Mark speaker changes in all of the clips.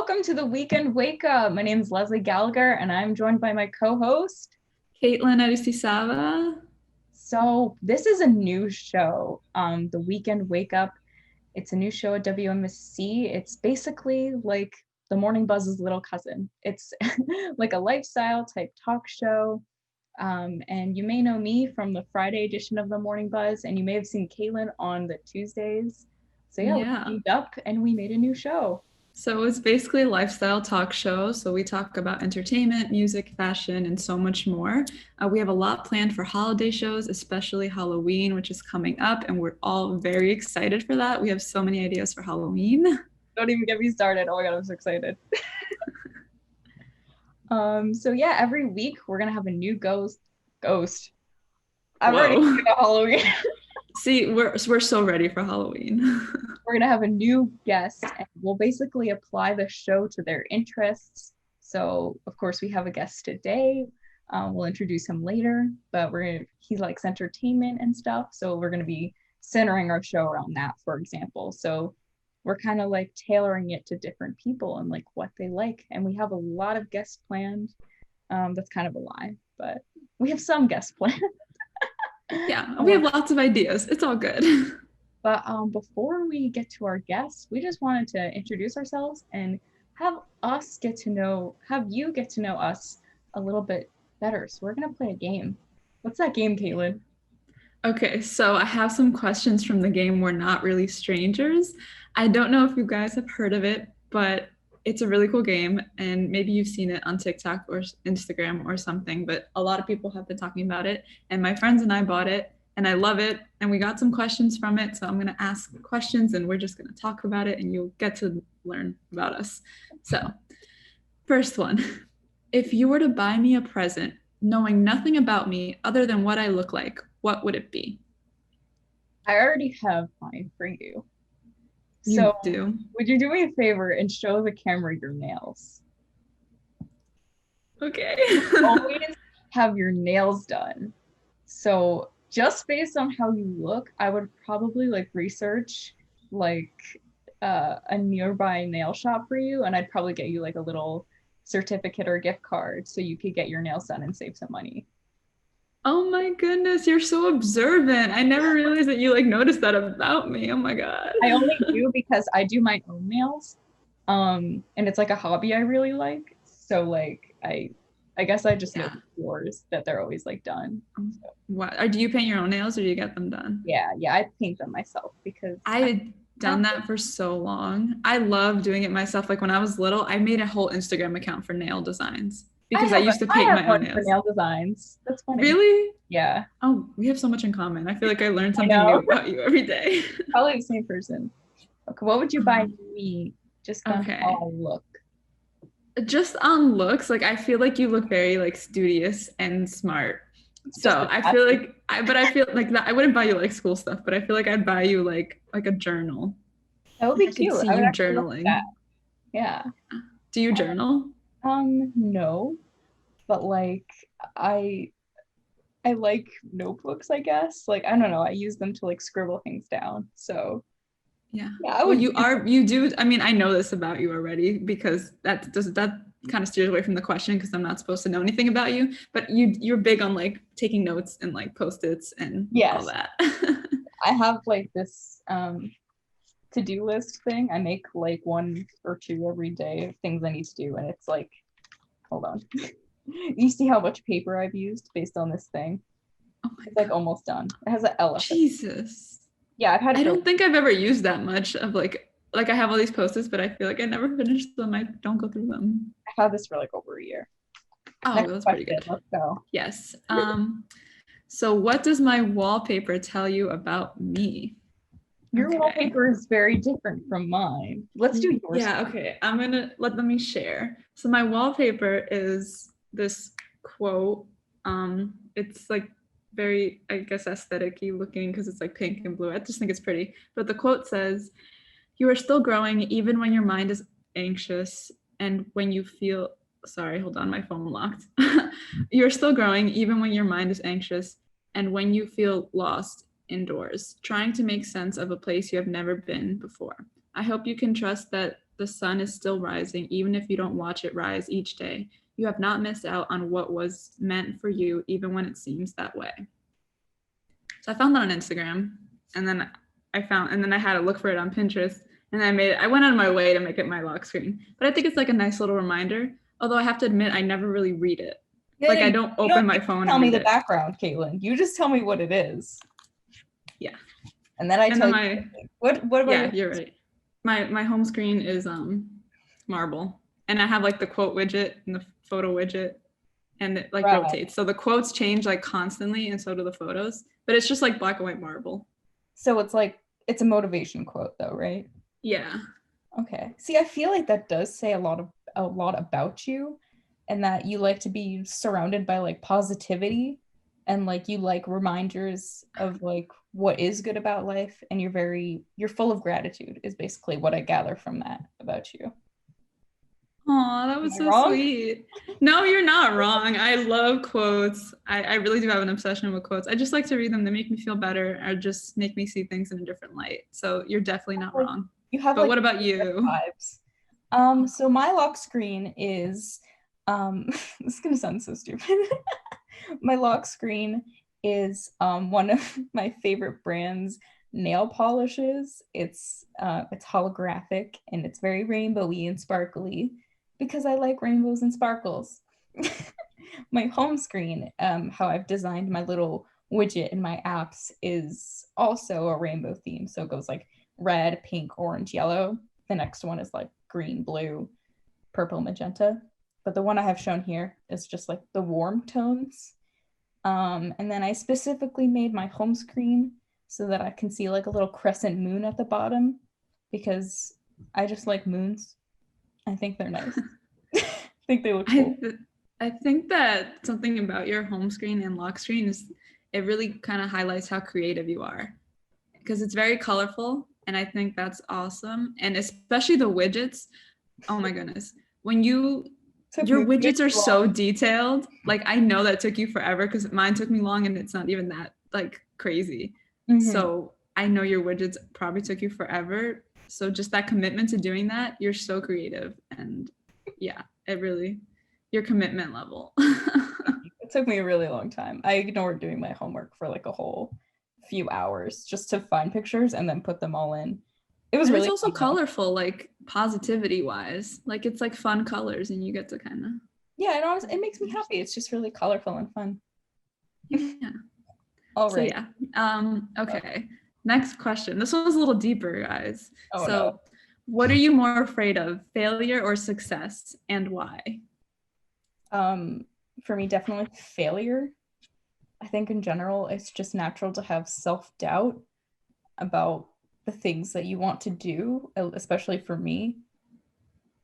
Speaker 1: Welcome to the Weekend Wake Up. My name is Leslie Gallagher, and I'm joined by my co-host,
Speaker 2: Caitlin Aristisava.
Speaker 1: So this is a new show, the Weekend Wake Up. It's a new show at WMSC. It's basically like the Morning Buzz's little cousin. It's like a lifestyle type talk show. And you may know me from the Friday edition of the Morning Buzz, and you may have seen Caitlin on the Tuesdays. So yeah, we teamed up and we made a new show.
Speaker 2: So it's basically a lifestyle talk show. So we talk about entertainment, music, fashion, and so much more. We have a lot planned for holiday shows, especially Halloween, which is coming up, and we're all very excited for that. We have so many ideas for Halloween.
Speaker 1: Don't even get me started. Oh my God, I'm so excited. So yeah, every week we're gonna have a new ghost. I'm already thinking about Halloween.
Speaker 2: See, we're so ready for Halloween.
Speaker 1: We're gonna have a new guest, and we'll basically apply the show to their interests. So of course we have a guest today. We'll introduce him later, but he likes entertainment and stuff, so we're gonna be centering our show around that, for example. So we're kind of like tailoring it to different people and like what they like. And we have a lot of guests planned. That's kind of a lie, but we have some guests planned.
Speaker 2: Yeah, we have lots of ideas. It's all good.
Speaker 1: But before we get to our guests, we just wanted to introduce ourselves and have you get to know us a little bit better. So we're gonna play a game. What's that game, Caitlin?
Speaker 2: Okay, so I have some questions from the game We're Not Really Strangers. I don't know if you guys have heard of it, but it's a really cool game, and maybe you've seen it on TikTok or Instagram or something, but a lot of people have been talking about it, and my friends and I bought it, and I love it, and we got some questions from it, so I'm going to ask questions, and we're just going to talk about it, and you'll get to learn about us. So, first one. If you were to buy me a present, knowing nothing about me other than what I look like, what would it be?
Speaker 1: I already have mine for you.
Speaker 2: You do?
Speaker 1: Would you do me a favor and show the camera your nails?
Speaker 2: Okay.
Speaker 1: Always have your nails done. So just based on how you look, I would probably like research like a nearby nail shop for you, and I'd probably get you like a little certificate or gift card so you could get your nails done and save some money.
Speaker 2: Oh my goodness, you're so observant. I never realized that you like noticed that about me. Oh my God.
Speaker 1: I only do because I do my own nails. And it's like a hobby I really like. So like I guess I just know yours that they're always like done. So.
Speaker 2: What? Or do you paint your own nails or do you get them done?
Speaker 1: Yeah, I paint them myself because
Speaker 2: I had done that for so long. I love doing it myself. Like when I was little, I made a whole Instagram account for nail designs because I used to paint my own nails.
Speaker 1: For nail designs. That's funny.
Speaker 2: Really?
Speaker 1: Yeah.
Speaker 2: Oh, we have so much in common. I feel like I learn something new about you every day.
Speaker 1: Probably the same person. Okay, what would you buy me just on how I look?
Speaker 2: Just on looks, like I feel like you look very like studious and smart. So I feel like I feel like that I wouldn't buy you like school stuff, but I feel like I'd buy you like a journal.
Speaker 1: That would be cute.
Speaker 2: See you journaling.
Speaker 1: Yeah.
Speaker 2: Do you journal?
Speaker 1: No. But like I like notebooks, I guess. Like I don't know, I use them to like scribble things down. So
Speaker 2: yeah, well, you do. I mean, I know this about you already because that kind of steers away from the question because I'm not supposed to know anything about you. But you're big on like taking notes and like Post-its and all that.
Speaker 1: I have like this to-do list thing. I make like 1 or 2 every day of things I need to do, and it's like, hold on. You see how much paper I've used based on this thing?
Speaker 2: Oh my
Speaker 1: it's like God. Almost done. It has an L.
Speaker 2: Jesus.
Speaker 1: Yeah,
Speaker 2: I don't think I've ever used that much of like I have all these Post-its, but I feel like I never finish them. I don't go through them.
Speaker 1: I've had this for like over a year.
Speaker 2: Oh, that's pretty good.
Speaker 1: Let's go.
Speaker 2: Yes. So what does my wallpaper tell you about me?
Speaker 1: Your wallpaper is very different from mine. Let's do yours.
Speaker 2: Yeah, okay. Let me share. So my wallpaper is this quote. It's like very, I guess, aesthetic-y looking because it's like pink and blue. I just think it's pretty. But the quote says, "You are still growing even when your mind is anxious and when you feel," sorry, hold on, my phone locked. "You're still growing even when your mind is anxious and when you feel lost indoors, trying to make sense of a place you have never been before. I hope you can trust that The sun is still rising, even if you don't watch it rise each day. You have not missed out on what was meant for you, even when it seems that way. So I found that on Instagram, and then I had to look for it on Pinterest, and I went out of my way to make it my lock screen. But I think it's like a nice little reminder. Although I have to admit, I never really read it. Like I don't open my phone.
Speaker 1: Tell me the background, Caitlin. You just tell me what it is.
Speaker 2: Yeah.
Speaker 1: And then I tell you what about
Speaker 2: yeah, you're right. My home screen is marble, and I have like the quote widget and the photo widget, and it like rotates. So the quotes change like constantly, and so do the photos. But it's just like black and white marble.
Speaker 1: So it's a motivation quote though, right?
Speaker 2: Yeah.
Speaker 1: Okay. See, I feel like that does say a lot about you, and that you like to be surrounded by like positivity, and like you like reminders of like what is good about life, and you're full of gratitude is basically what I gather from that about you.
Speaker 2: Oh, that was so sweet. No, you're not wrong. I love quotes. I really do have an obsession with quotes. I just like to read them. They make me feel better or just make me see things in a different light. So you're definitely not wrong. But what about you?
Speaker 1: Vibes. So my lock screen is this is gonna sound so stupid. My lock screen is one of my favorite brands nail polishes. It's holographic and it's very rainbowy and sparkly because I like rainbows and sparkles. My home screen, how I've designed my little widget in my apps, is also a rainbow theme. So it goes like red, pink, orange, yellow. The next one is like green, blue, purple, magenta. But the one I have shown here is just like the warm tones. And then I specifically made my home screen so that I can see like a little crescent moon at the bottom because I just like moons. I think they're nice. I think they look cool.
Speaker 2: I think that something about your home screen and lock screen is it really kind of highlights how creative you are because it's very colorful and I think that's awesome. And especially the widgets. Oh my goodness. When your widgets are so detailed. Like I know that took you forever because mine took me long and it's not even that like crazy. Mm-hmm. So I know your widgets probably took you forever. So just that commitment to doing that, you're so creative. And yeah, your commitment level.
Speaker 1: It took me a really long time. I ignored doing my homework for like a whole few hours just to find pictures and then put them all in. It was really
Speaker 2: also colorful, like positivity wise. Like it's like fun colors and you get to kind of.
Speaker 1: Yeah, and honestly, it makes me happy. It's just really colorful and fun.
Speaker 2: Yeah.
Speaker 1: All right.
Speaker 2: So yeah. Okay. Next question. This one's a little deeper, guys. What are you more afraid of, failure or success, and why?
Speaker 1: For me, definitely failure. I think in general, it's just natural to have self-doubt about the things that you want to do, especially for me.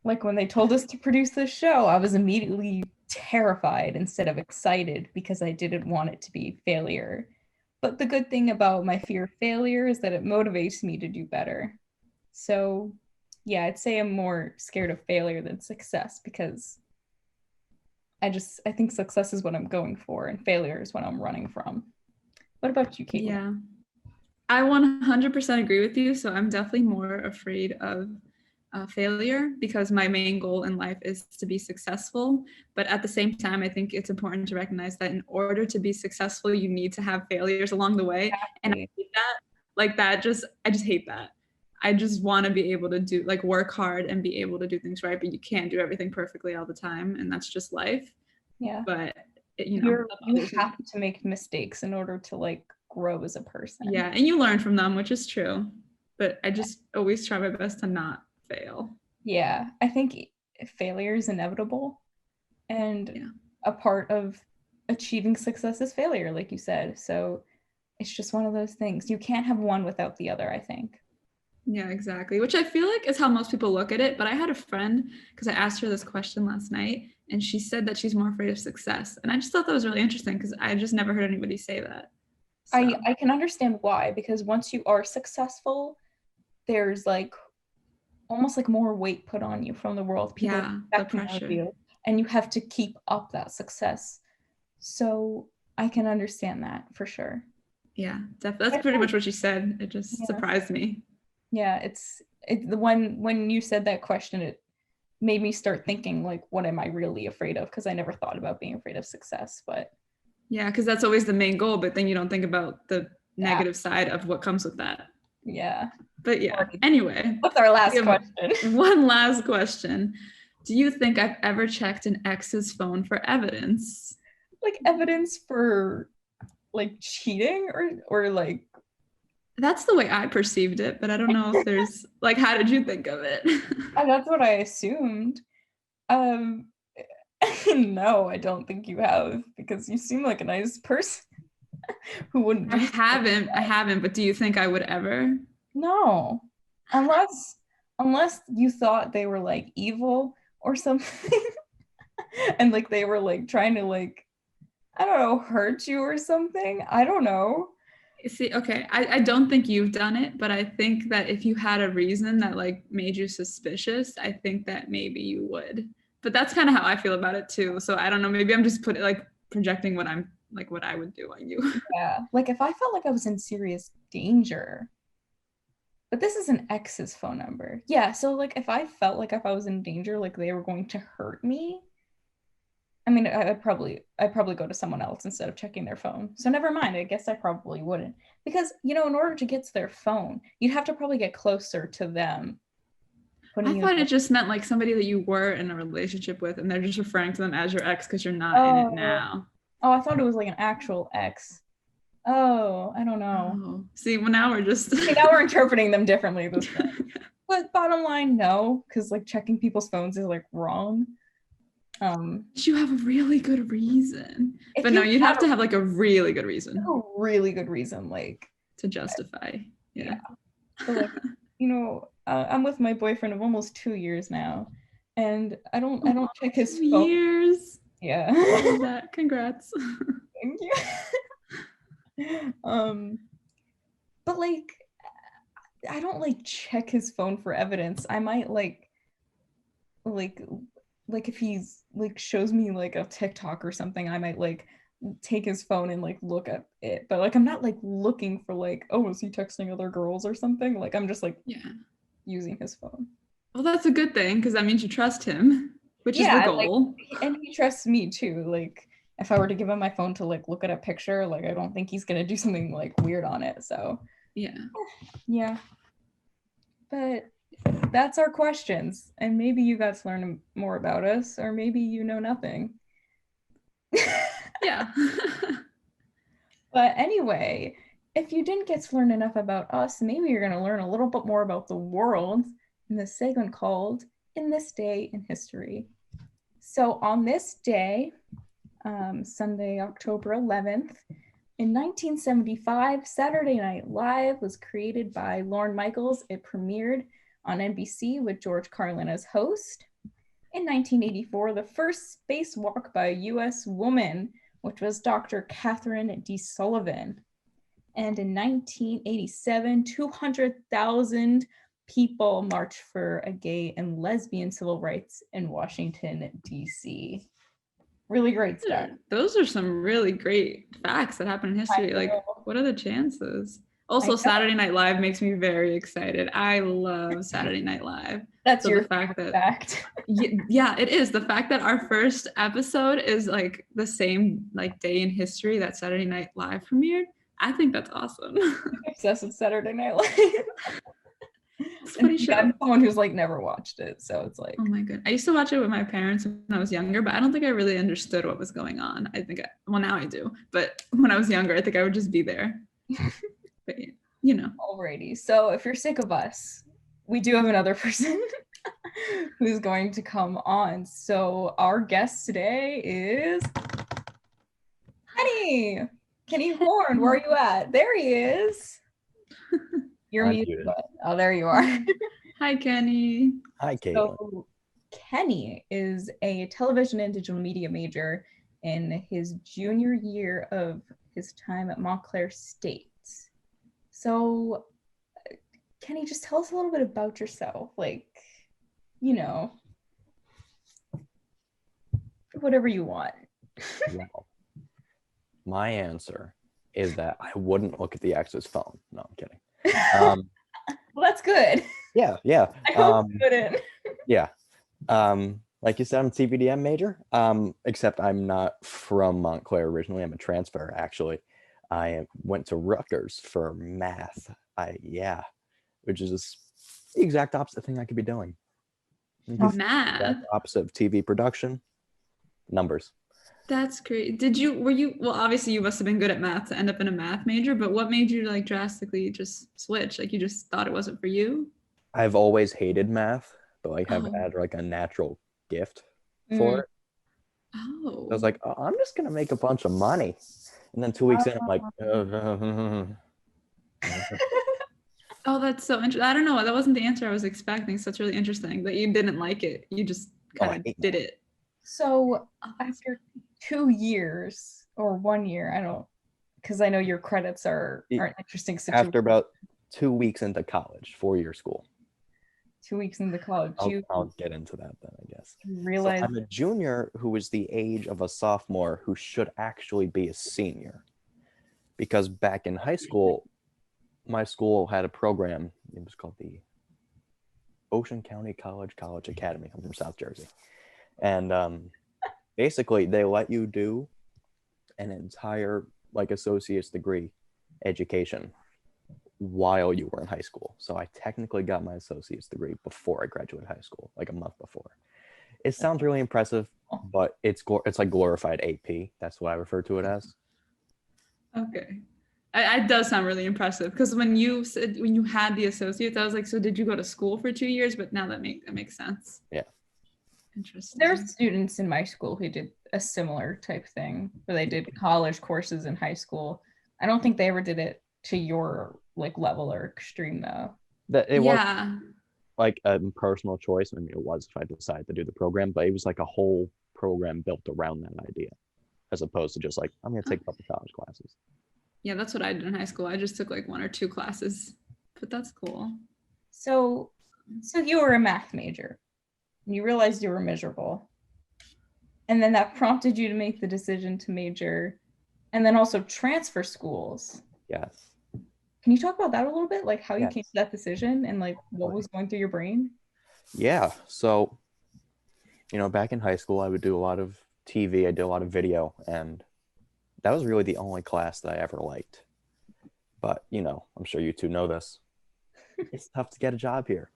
Speaker 1: Like when they told us to produce this show, I was immediately terrified instead of excited because I didn't want it to be failure. But the good thing about my fear of failure is that it motivates me to do better. So yeah, I'd say I'm more scared of failure than success because I think success is what I'm going for and failure is what I'm running from. What about you, Caitlin?
Speaker 2: Yeah, I 100% agree with you. So I'm definitely more afraid of failure because my main goal in life is to be successful. But at the same time, I think it's important to recognize that in order to be successful, you need to have failures along the way. Exactly. And I hate that. Like that, I just hate that. I just want to be able to do like work hard and be able to do things right, but you can't do everything perfectly all the time. And that's just life.
Speaker 1: Yeah.
Speaker 2: But you
Speaker 1: have to make mistakes in order to like grow as a person.
Speaker 2: Yeah. And you learn from them, which is true. But I just always try my best to not fail.
Speaker 1: Yeah. I think failure is inevitable. And a part of achieving success is failure, like you said. So it's just one of those things. You can't have one without the other, I think.
Speaker 2: Yeah, exactly. Which I feel like is how most people look at it. But I had a friend, because I asked her this question last night, and she said that she's more afraid of success. And I just thought that was really interesting because I just never heard anybody say that.
Speaker 1: So. I can understand why, because once you are successful, there's like almost like more weight put on you from the world. People
Speaker 2: the pressure.
Speaker 1: You, and you have to keep up that success. So I can understand that for sure.
Speaker 2: Yeah, definitely. That's pretty much what she said. It just surprised me.
Speaker 1: Yeah, it's the one when you said that question, it made me start thinking like, what am I really afraid of? Because I never thought about being afraid of success, but
Speaker 2: Yeah, because that's always the main goal, but then you don't think about the negative side of what comes with that.
Speaker 1: yeah.
Speaker 2: But yeah, anyway.
Speaker 1: What's our last question?
Speaker 2: One last question. Do you think I've ever checked an ex's phone for evidence?
Speaker 1: Like evidence for like cheating or like
Speaker 2: That's the way I perceived it, but I don't know if there's like, how did you think of it?
Speaker 1: that's what I assumed. Um no, I don't think you have because you seem like a nice person who wouldn't do
Speaker 2: I haven't, but do you think I would ever?
Speaker 1: No. Unless you thought they were like evil or something and like they were like trying to like I don't know, hurt you or something. I don't know.
Speaker 2: See, okay, I don't think you've done it, but I think that if you had a reason that like made you suspicious, I think that maybe you would. But that's kind of how I feel about it too. So I don't know, maybe I'm just projecting what I'm like what I would do on you.
Speaker 1: Yeah. Like if I felt like I was in serious danger. But this is an ex's phone number. Yeah, so like if I felt like if I was in danger, like they were going to hurt me, I mean, I'd probably go to someone else instead of checking their phone. So never mind. I guess I probably wouldn't because in order to get to their phone, you'd have to probably get closer to them.
Speaker 2: I thought it just meant like somebody that you were in a relationship with, and they're just referring to them as your ex because you're not in it now.
Speaker 1: Oh, I thought it was like an actual ex. Oh, I don't know.
Speaker 2: Oh. See, well now we're just
Speaker 1: now we're interpreting them differently at this point. But bottom line, no, because like checking people's phones is like wrong.
Speaker 2: You have a really good reason, but no, you'd have to have like a really good reason.
Speaker 1: A really good reason, like
Speaker 2: to justify. Yeah.
Speaker 1: So like, I'm with my boyfriend of almost 2 years now, and I don't check his phone.
Speaker 2: Years.
Speaker 1: Yeah.
Speaker 2: Love that. Congrats.
Speaker 1: Thank you. But like, I don't like check his phone for evidence. I might like if he's like shows me like a TikTok or something, I might like take his phone and like look at it. But like I'm not like looking for like, oh, is he texting other girls or something? Like I'm just like using his phone.
Speaker 2: Well, that's a good thing because that means you trust him, which is the goal.
Speaker 1: Like, and he trusts me too. Like if I were to give him my phone to like look at a picture, like I don't think he's gonna do something like weird on it. So yeah. But that's our questions. And maybe you guys learn more about us, or maybe you know nothing.
Speaker 2: Yeah.
Speaker 1: But anyway, if you didn't get to learn enough about us, maybe you're going to learn a little bit more about the world in this segment called In This Day in History. So on this day, Sunday, October 11th, in 1975, Saturday Night Live was created by Lorne Michaels. It premiered on NBC with George Carlin as host. In 1984, the first spacewalk by a US woman, which was Dr. Catherine D. Sullivan. And in 1987, 200,000 people marched for a gay and lesbian civil rights in Washington, D.C. Really great stuff.
Speaker 2: Those are some really great facts that happen in history. Like, what are the chances? Also, Saturday Night Live makes me very excited. I love Saturday Night Live.
Speaker 1: That's so your fact.
Speaker 2: Yeah, it is. The fact that our first episode is like the same like day in history that Saturday Night Live premiered. I think that's awesome.
Speaker 1: I'm obsessed with Saturday Night Live. It's funny show. I'm someone who's like never watched it, so it's like,
Speaker 2: oh my god. I used to watch it with my parents when I was younger, but I don't think I really understood what was going on. I think well now I do, but when I was younger, I think I would just be there. But
Speaker 1: Alrighty. So if you're sick of us, we do have another person who's going to come on. So our guest today is Kenny Horn. Where are you at? There he is. You're muted. Oh, there you are.
Speaker 2: Hi, Kenny.
Speaker 3: Hi, Caitlin.
Speaker 1: So Kenny is a television and digital media major in his junior year of his time at Montclair State. So, Kenny, just tell us a little bit about yourself. Like, whatever you want.
Speaker 3: Well, my answer is that I wouldn't look at the ex's phone. No, I'm kidding.
Speaker 1: Well, that's good.
Speaker 3: Yeah.
Speaker 1: I hope you couldn't.
Speaker 3: Yeah. Like you said, I'm a TVDM major. Except I'm not from Montclair originally. I'm a transfer, actually. I went to Rutgers for math. Which is just the exact opposite thing I could be doing. The
Speaker 2: Math.
Speaker 3: exact opposite of TV production, numbers.
Speaker 2: That's great. Were you, well, obviously you must have been good at math to end up in a math major, but what made you like drastically just switch? Like you just thought it wasn't for you?
Speaker 3: I've always hated math, but like have
Speaker 2: Oh.
Speaker 3: had like a natural gift for it.
Speaker 2: Oh.
Speaker 3: I was like, oh, I'm just gonna make a bunch of money. And then 2 weeks in, I'm like,
Speaker 2: Oh, that's so interesting. I don't know. That wasn't the answer I was expecting. So it's really interesting that you didn't like it. You just kind of did it.
Speaker 1: So after 2 years or 1 year, I don't, because I know your credits are an interesting situation.
Speaker 3: After about 2 weeks into college, 4-year school.
Speaker 1: 2 weeks into college,
Speaker 3: I'll get into that then, I guess.
Speaker 1: Realize
Speaker 3: so I'm a junior who is the age of a sophomore who should actually be a senior. Because back in high school, my school had a program. It was called the Ocean County College Academy. I'm from South Jersey. And basically, they let you do an entire like associate's degree education while you were in high school. So I technically got my associate's degree before I graduated high school, like a month before. It sounds really impressive, but it's like glorified AP. That's what I refer to it as.
Speaker 2: Okay. It does sound really impressive because when you had the associates, I was like, so did you go to school for 2 years? But now that makes sense.
Speaker 3: Yeah.
Speaker 2: Interesting.
Speaker 1: There's students in my school who did a similar type thing where they did college courses in high school. I don't think they ever did it to your like level or extreme though.
Speaker 3: It was like a personal choice. I mean, it was if I decided to do the program, but it was like a whole program built around that idea, as opposed to just like I'm gonna take a couple college classes.
Speaker 2: Yeah, that's what I did in high school. I just took like 1 or 2 classes, but that's cool.
Speaker 1: So you were a math major. And you realized you were miserable. And then that prompted you to make the decision to major and then also transfer schools.
Speaker 3: Yes.
Speaker 1: Can you talk about that a little bit? Like how you came to that decision and like what was going through your brain?
Speaker 3: Yeah. So, back in high school, I would do a lot of TV. I did a lot of video, and that was really the only class that I ever liked. But, I'm sure you two know this. It's tough to get a job here.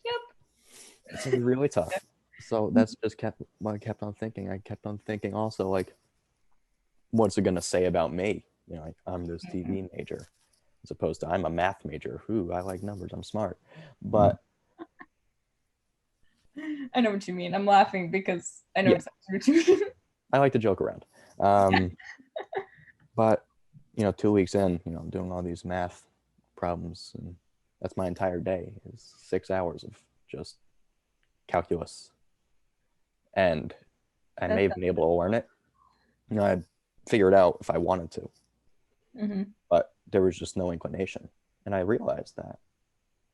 Speaker 1: Yep.
Speaker 3: It's really tough. So that's just what I kept on thinking. I kept on thinking also, like, what's it going to say about me? I'm this TV major, as opposed to I'm a math major. Ooh, I like numbers. I'm smart. But
Speaker 1: I know what you mean. I'm laughing because I know exactly what you mean.
Speaker 3: I like to joke around. But, 2 weeks in, I'm doing all these math problems, and that's my entire day is 6 hours of just calculus. And I may have been able to learn it. I'd figure it out if I wanted to.
Speaker 1: Mm-hmm.
Speaker 3: But there was just no inclination. And I realized that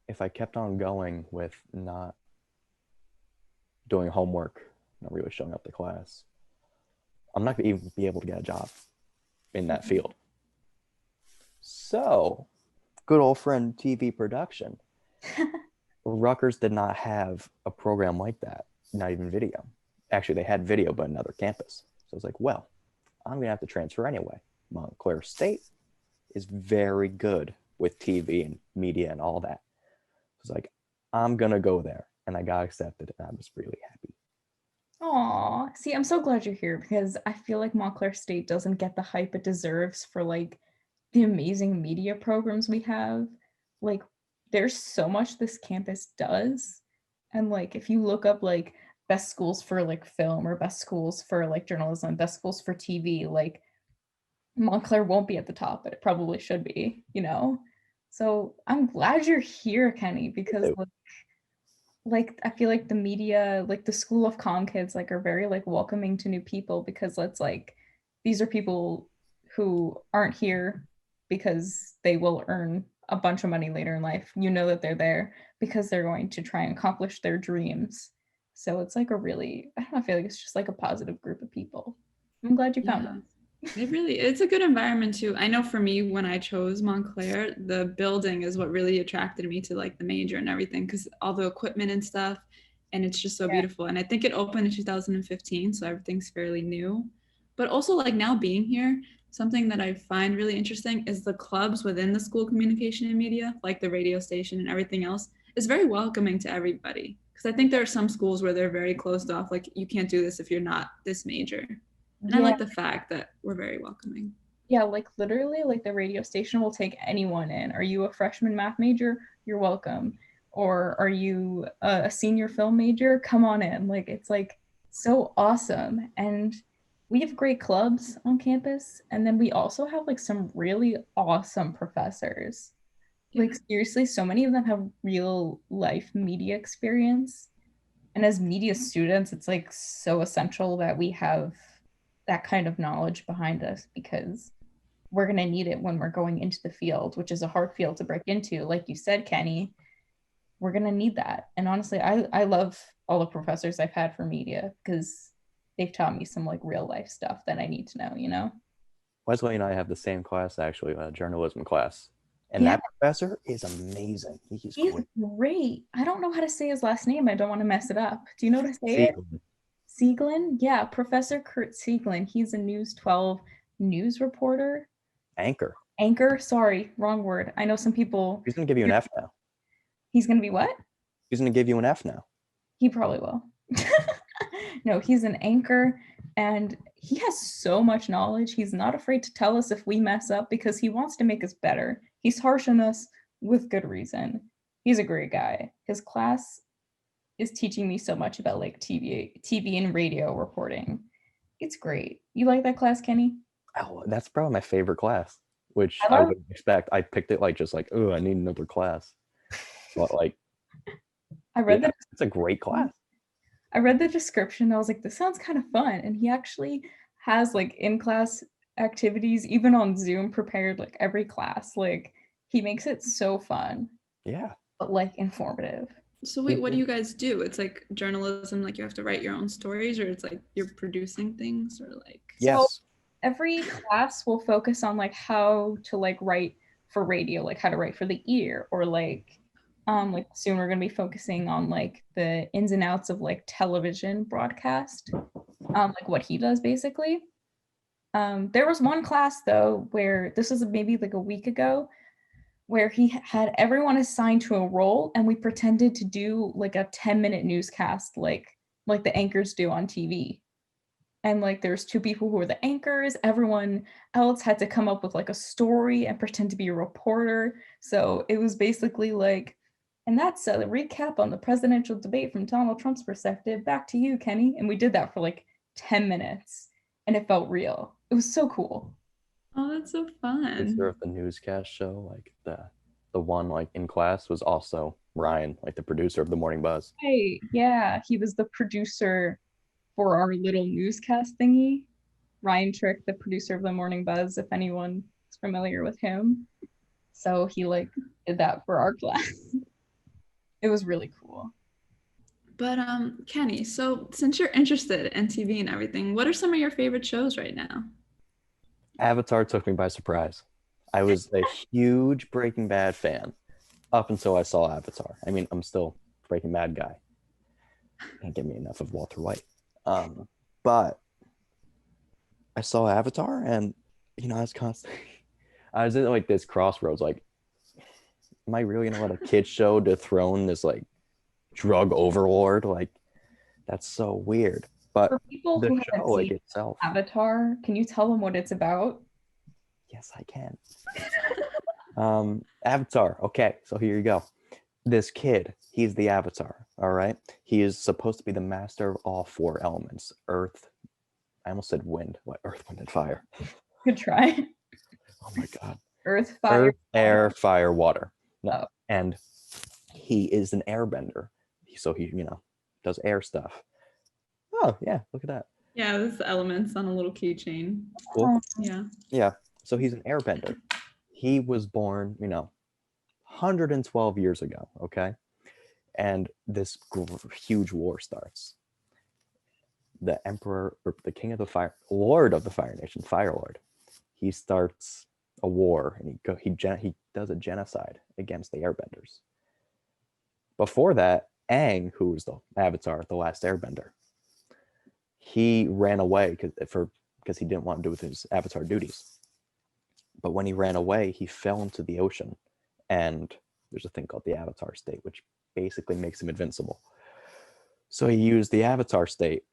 Speaker 3: if I kept on going with not doing homework, not really showing up to class, I'm not going to even be able to get a job in that field. So, good old friend TV production. Rutgers did not have a program like that, not even video. Actually, they had video, but another campus. So I was like, well, I'm going to have to transfer anyway. Montclair State is very good with TV and media and all that. So I was like, I'm going to go there. And I got accepted, and I was really happy.
Speaker 1: Aw, see, I'm so glad you're here because I feel like Montclair State doesn't get the hype it deserves for like the amazing media programs we have. Like, there's so much this campus does. And like, if you look up like best schools for like film or best schools for like journalism, best schools for TV, like Montclair won't be at the top, but it probably should be, So I'm glad you're here, Kenny, because like I feel like the media, like the School of Comm kids, like are very like welcoming to new people because it's like these are people who aren't here because they will earn a bunch of money later in life. You know that they're there because they're going to try and accomplish their dreams. So it's like I don't know, I feel like it's just like a positive group of people. I'm glad you found us.
Speaker 2: It's a good environment too. I know for me, when I chose Montclair, the building is what really attracted me to like the major and everything, because all the equipment and stuff, and it's just so
Speaker 1: Yeah.
Speaker 2: beautiful. And I think it opened in 2015, so everything's fairly new. But also, like now being here, something that I find really interesting is the clubs within the school communication and media, like the radio station and everything else, is very welcoming to everybody. Because I think there are some schools where they're very closed off, like you can't do this if you're not this major. And I
Speaker 1: Yeah.
Speaker 2: like the fact that we're very welcoming.
Speaker 1: Yeah, like literally, like the radio station will take anyone in. Are you a freshman math major? You're welcome. Or are you a senior film major? Come on in. Like it's like so awesome. And we have great clubs on campus. And then we also have like some really awesome professors.
Speaker 2: Yeah.
Speaker 1: Like seriously, so many of them have real life media experience. And as media students, it's like so essential that we have that kind of knowledge behind us because we're going to need it when we're going into the field, which is a hard field to break into. Like you said, Kenny, we're going to need that. And honestly, I love all the professors I've had for media because they've taught me some like real life stuff that I need to know, you know?
Speaker 3: Wesley and I have the same class, actually, a journalism class. And
Speaker 1: Yeah,
Speaker 3: that professor is amazing. He's
Speaker 1: he's
Speaker 3: great.
Speaker 1: great. I don't know how to say his last name. I don't want to mess it up. Do you know how to say it?
Speaker 3: See,
Speaker 1: Sieglin? Yeah, Professor Kurt Sieglin. He's a News 12 news reporter.
Speaker 3: Anchor.
Speaker 1: Anchor? Sorry, wrong word. I know some people.
Speaker 3: He's going to give you an F now.
Speaker 1: He's going to be what?
Speaker 3: He's going to give you an F now.
Speaker 1: He probably will. No, he's an anchor and he has so much knowledge. He's not afraid to tell us if we mess up because he wants to make us better. He's harsh on us with good reason. He's a great guy. His class is teaching me so much about like TV and radio reporting. It's great. You like that class, Kenny?
Speaker 3: Oh, that's probably my favorite class, which
Speaker 1: I
Speaker 3: I
Speaker 1: love
Speaker 3: wouldn't expect. I picked it like just like, oh, I need another class. But like,
Speaker 1: I read
Speaker 3: yeah,
Speaker 1: the
Speaker 3: it's a great class.
Speaker 1: I read the description. I was like, this sounds kind of fun. And he actually has like in-class activities, even on Zoom, prepared like every class. Like he makes it so fun,
Speaker 3: Yeah.
Speaker 1: but like informative.
Speaker 2: So wait, what do you guys do? It's like journalism, like you have to write your own stories, or it's like you're producing things, or like
Speaker 3: Yes.
Speaker 1: Every class will focus on like how to like write for radio, like how to write for the ear, or like soon we're gonna be focusing on like the ins and outs of like television broadcast, like what he does basically. There was one class though where this was maybe like a week ago where he had everyone assigned to a role and we pretended to do like a 10-minute newscast like the anchors do on TV. And like there's two people who were the anchors, everyone else had to come up with like a story and pretend to be a reporter. So it was basically like, and that's a recap on the presidential debate from Donald Trump's perspective. Back to you, Kenny. And we did that for like 10 minutes and it felt real. It was so cool.
Speaker 2: oh, that's so
Speaker 3: Is there
Speaker 2: fun.
Speaker 3: the newscast show, like the one like in class was also Ryan, like the producer of the Morning Buzz.
Speaker 1: Hey, yeah, he was the producer for our little newscast thingy. Ryan Trick, the producer of the Morning Buzz, if anyone is familiar with him. So he like did that for our class. It was really cool.
Speaker 2: But Kenny, so since you're interested in TV and everything, what are some of your favorite shows right now?
Speaker 3: Avatar took me by surprise. I was a huge Breaking Bad fan up until I saw Avatar. I mean, I'm still a Breaking Bad guy. Can't get me enough of Walter White. But I saw Avatar, and I was constantly, I was at like this crossroads. Like, am I really gonna let a kid show dethrone this like drug overlord? Like, that's so weird. But
Speaker 1: For people
Speaker 3: the
Speaker 1: who haven't
Speaker 3: show like
Speaker 1: seen
Speaker 3: itself,
Speaker 1: Avatar, can you tell them what it's about?
Speaker 3: yes, I can. Avatar. Okay, so here you go. This kid, he's the Avatar. All right, he is supposed to be the master of all four elements: earth. I almost said wind. What? Earth, wind, and fire.
Speaker 1: Good try.
Speaker 3: Oh my god.
Speaker 1: Earth, fire,
Speaker 3: Earth, air, fire, water. No,
Speaker 1: Oh.
Speaker 3: and he is an airbender, so he does air stuff. Oh yeah, look at that.
Speaker 2: Yeah, this is elements on a little keychain.
Speaker 3: Cool.
Speaker 2: Yeah.
Speaker 3: Yeah, so he's an airbender. He was born 112 years ago. Okay, and this huge war starts. the emperor or the king of the fire, lord of the Fire Nation, Fire Lord, he starts a war and he does a genocide against the Airbenders. Before that, Aang, who was the Avatar, the last Airbender, he ran away because he didn't want to do with his Avatar duties. But when he ran away, he fell into the ocean, and there's a thing called the Avatar state, which basically makes him invincible. So he used the Avatar state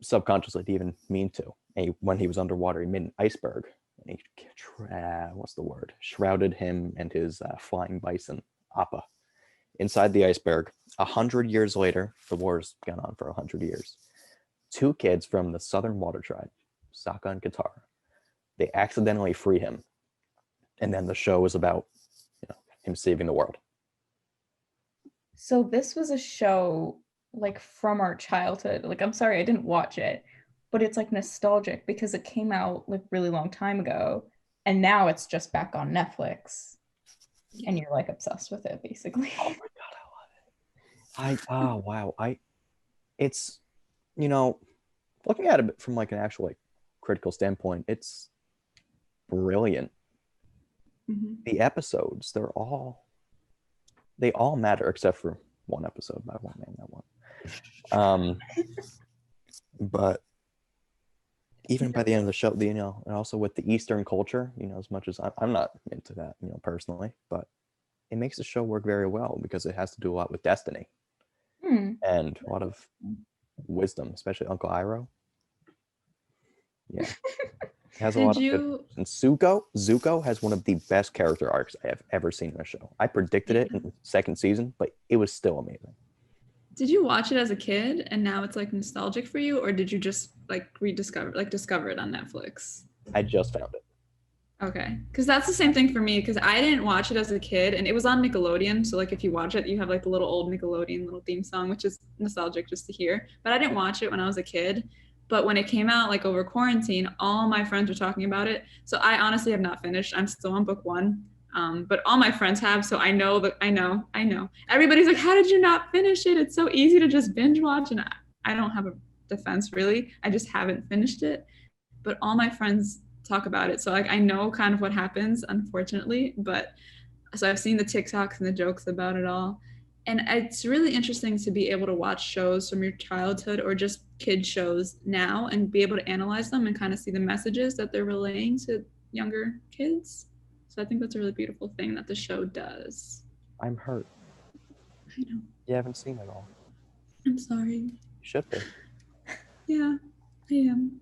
Speaker 3: subconsciously, didn't even mean to. And when he was underwater, he made an iceberg, and he shrouded him and his flying bison, Appa, inside the iceberg. 100 years later, the war's gone on for 100 years. 2 kids from the Southern Water Tribe, Sokka and Katara, they accidentally free him, and then the show is about him saving the world.
Speaker 1: So this was a show like from our childhood. Like, I'm sorry, I didn't watch it, but it's like nostalgic because it came out like really long time ago, and now it's just back on Netflix, and you're like obsessed with it, basically.
Speaker 3: Oh my god, I love it. Oh wow, it's looking at it from like an actual like critical standpoint, it's brilliant.
Speaker 2: Mm-hmm.
Speaker 3: The episodes, they all matter except for one episode, but I won't name that one. But even by the end of the show, and also with the Eastern culture, as much as I'm not into that, personally, but it makes the show work very well because it has to do a lot with destiny and a lot of wisdom, especially Uncle Iroh. Yeah. It has a lot of good. And Zuko has one of the best character arcs I have ever seen in a show. I predicted it in the second season, but it was still amazing.
Speaker 2: Did you watch it as a kid and now it's like nostalgic for you, or did you just like discover it on Netflix?
Speaker 3: I just found it.
Speaker 2: Okay, because that's the same thing for me, because I didn't watch it as a kid and it was on Nickelodeon, so like if you watch it you have like the little old Nickelodeon little theme song, which is nostalgic just to hear, but I didn't watch it when I was a kid. But when it came out like over quarantine, all my friends were talking about it, so I honestly have not finished. I'm still on book 1, but all my friends have, so I know everybody's like, how did you not finish it? It's so easy to just binge watch, and I don't have a defense really, I just haven't finished it, but all my friends talk about it, so like I know kind of what happens, unfortunately. But so I've seen the TikToks and the jokes about it all, and it's really interesting to be able to watch shows from your childhood or just kid shows now and be able to analyze them and kind of see the messages that they're relaying to younger kids. So I think that's a really beautiful thing that the show does.
Speaker 3: I'm hurt.
Speaker 2: I know.
Speaker 3: You haven't seen it all.
Speaker 2: I'm sorry.
Speaker 3: You should be.
Speaker 2: Yeah, I am.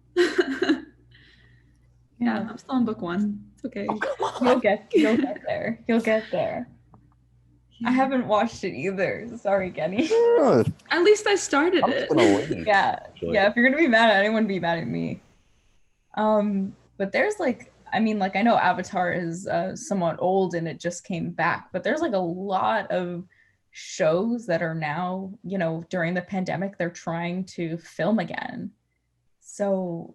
Speaker 2: Yeah, I'm still on book 1. It's okay.
Speaker 1: Oh, you'll get there. You'll get there. I haven't watched it either. Sorry, Kenny.
Speaker 3: Yeah.
Speaker 2: At least I started it.
Speaker 1: Yeah. If you're gonna be mad at anyone, be mad at me. But there's like, I know Avatar is somewhat old and it just came back, but there's like a lot of shows that are now, during the pandemic, they're trying to film again. So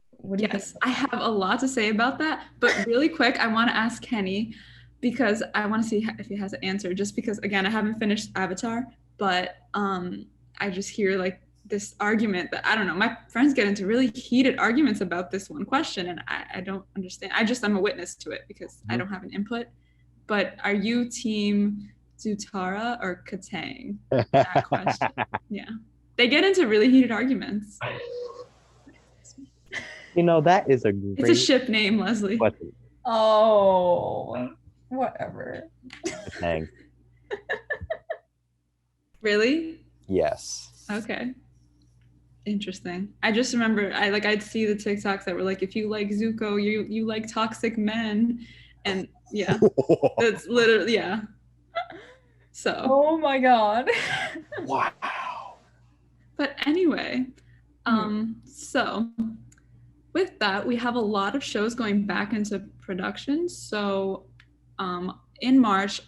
Speaker 1: what do you think?
Speaker 2: I have a lot to say about that, but really quick, I want to ask Kenny, because I want to see if he has an answer, just because, again, I haven't finished Avatar, but I just hear like this argument that, I don't know, my friends get into really heated arguments about this one question, and I don't understand. I'm a witness to it because I don't have an input. But are you team Zutara or Katang? That question. Yeah. They get into really heated arguments.
Speaker 3: That is a great...
Speaker 2: It's a ship name, Leslie.
Speaker 3: question.
Speaker 1: Oh, whatever.
Speaker 3: Katang.
Speaker 2: Really?
Speaker 3: Yes.
Speaker 2: Okay. Interesting. I just remember I'd see the TikToks that were like, if you like Zuko, you like toxic men, and yeah, that's literally, yeah. So.
Speaker 1: Oh my god.
Speaker 3: Wow.
Speaker 2: But anyway, so with that, we have a lot of shows going back into production. So in March,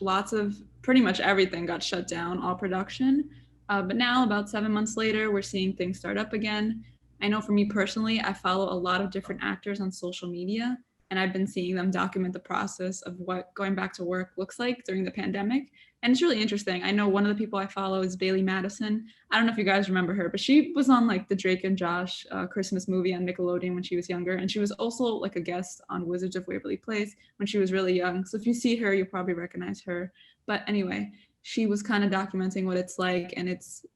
Speaker 2: pretty much everything got shut down, all production. But now, about 7 months later, we're seeing things start up again. I know for me personally, I follow a lot of different actors on social media, and I've been seeing them document the process of what going back to work looks like during the pandemic. And it's really interesting. I know one of the people I follow is Bailey Madison. I don't know if you guys remember her, but she was on like the Drake and Josh Christmas movie on Nickelodeon when she was younger. And she was also like a guest on Wizards of Waverly Place when she was really young. So if you see her, you'll probably recognize her. But anyway, she was kind of documenting what it's like, and it's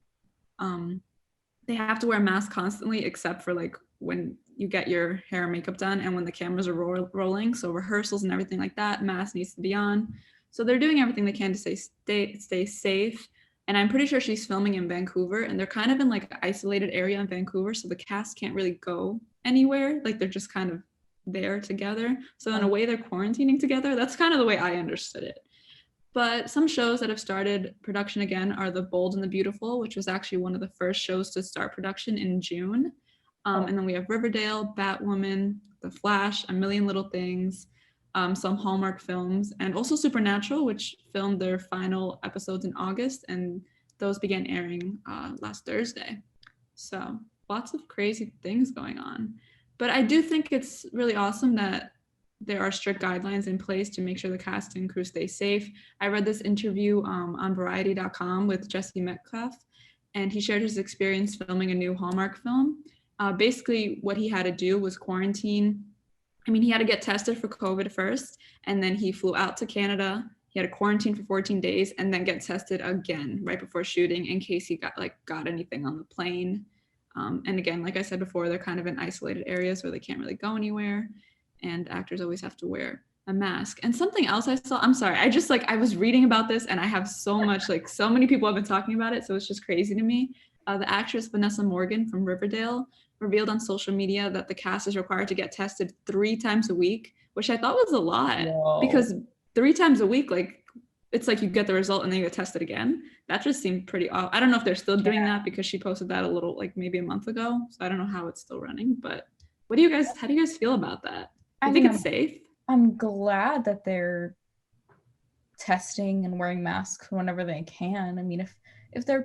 Speaker 2: they have to wear a mask constantly except for like when you get your hair and makeup done and when the cameras are rolling. So rehearsals and everything like that, mask needs to be on. So they're doing everything they can to stay safe. And I'm pretty sure she's filming in Vancouver, and they're kind of in like an isolated area in Vancouver, so the cast can't really go anywhere. Like they're just kind of there together. So in a way, they're quarantining together. That's kind of the way I understood it. But some shows that have started production again are The Bold and the Beautiful, which was actually one of the first shows to start production in June. And then we have Riverdale, Batwoman, The Flash, A Million Little Things, some Hallmark films, and also Supernatural, which filmed their final episodes in August, and those began airing last Thursday. So lots of crazy things going on. But I do think it's really awesome that there are strict guidelines in place to make sure the cast and crew stay safe. I read this interview on Variety.com with Jesse Metcalf, and he shared his experience filming a new Hallmark film. Basically, what he had to do was quarantine. I mean, he had to get tested for COVID first, and then he flew out to Canada. He had to quarantine for 14 days and then get tested again right before shooting in case he got anything on the plane. And again, like I said before, they're kind of in isolated areas where they can't really go anywhere, and actors always have to wear a mask. And something else I saw, I'm sorry, I was reading about this, and I have so much, so many people have been talking about it, so it's just crazy to me. The actress Vanessa Morgan from Riverdale revealed on social media that the cast is required to get tested 3 times a week, which I thought was a lot. Whoa. Because 3 times a week, it's like you get the result and then you get tested again. That just seemed pretty odd. I don't know if they're still doing that because she posted that a little, maybe a month ago. So I don't know how it's still running, but how do you guys feel about that? Do you think it's safe?
Speaker 1: I'm glad that they're testing and wearing masks whenever they can. I mean, if they're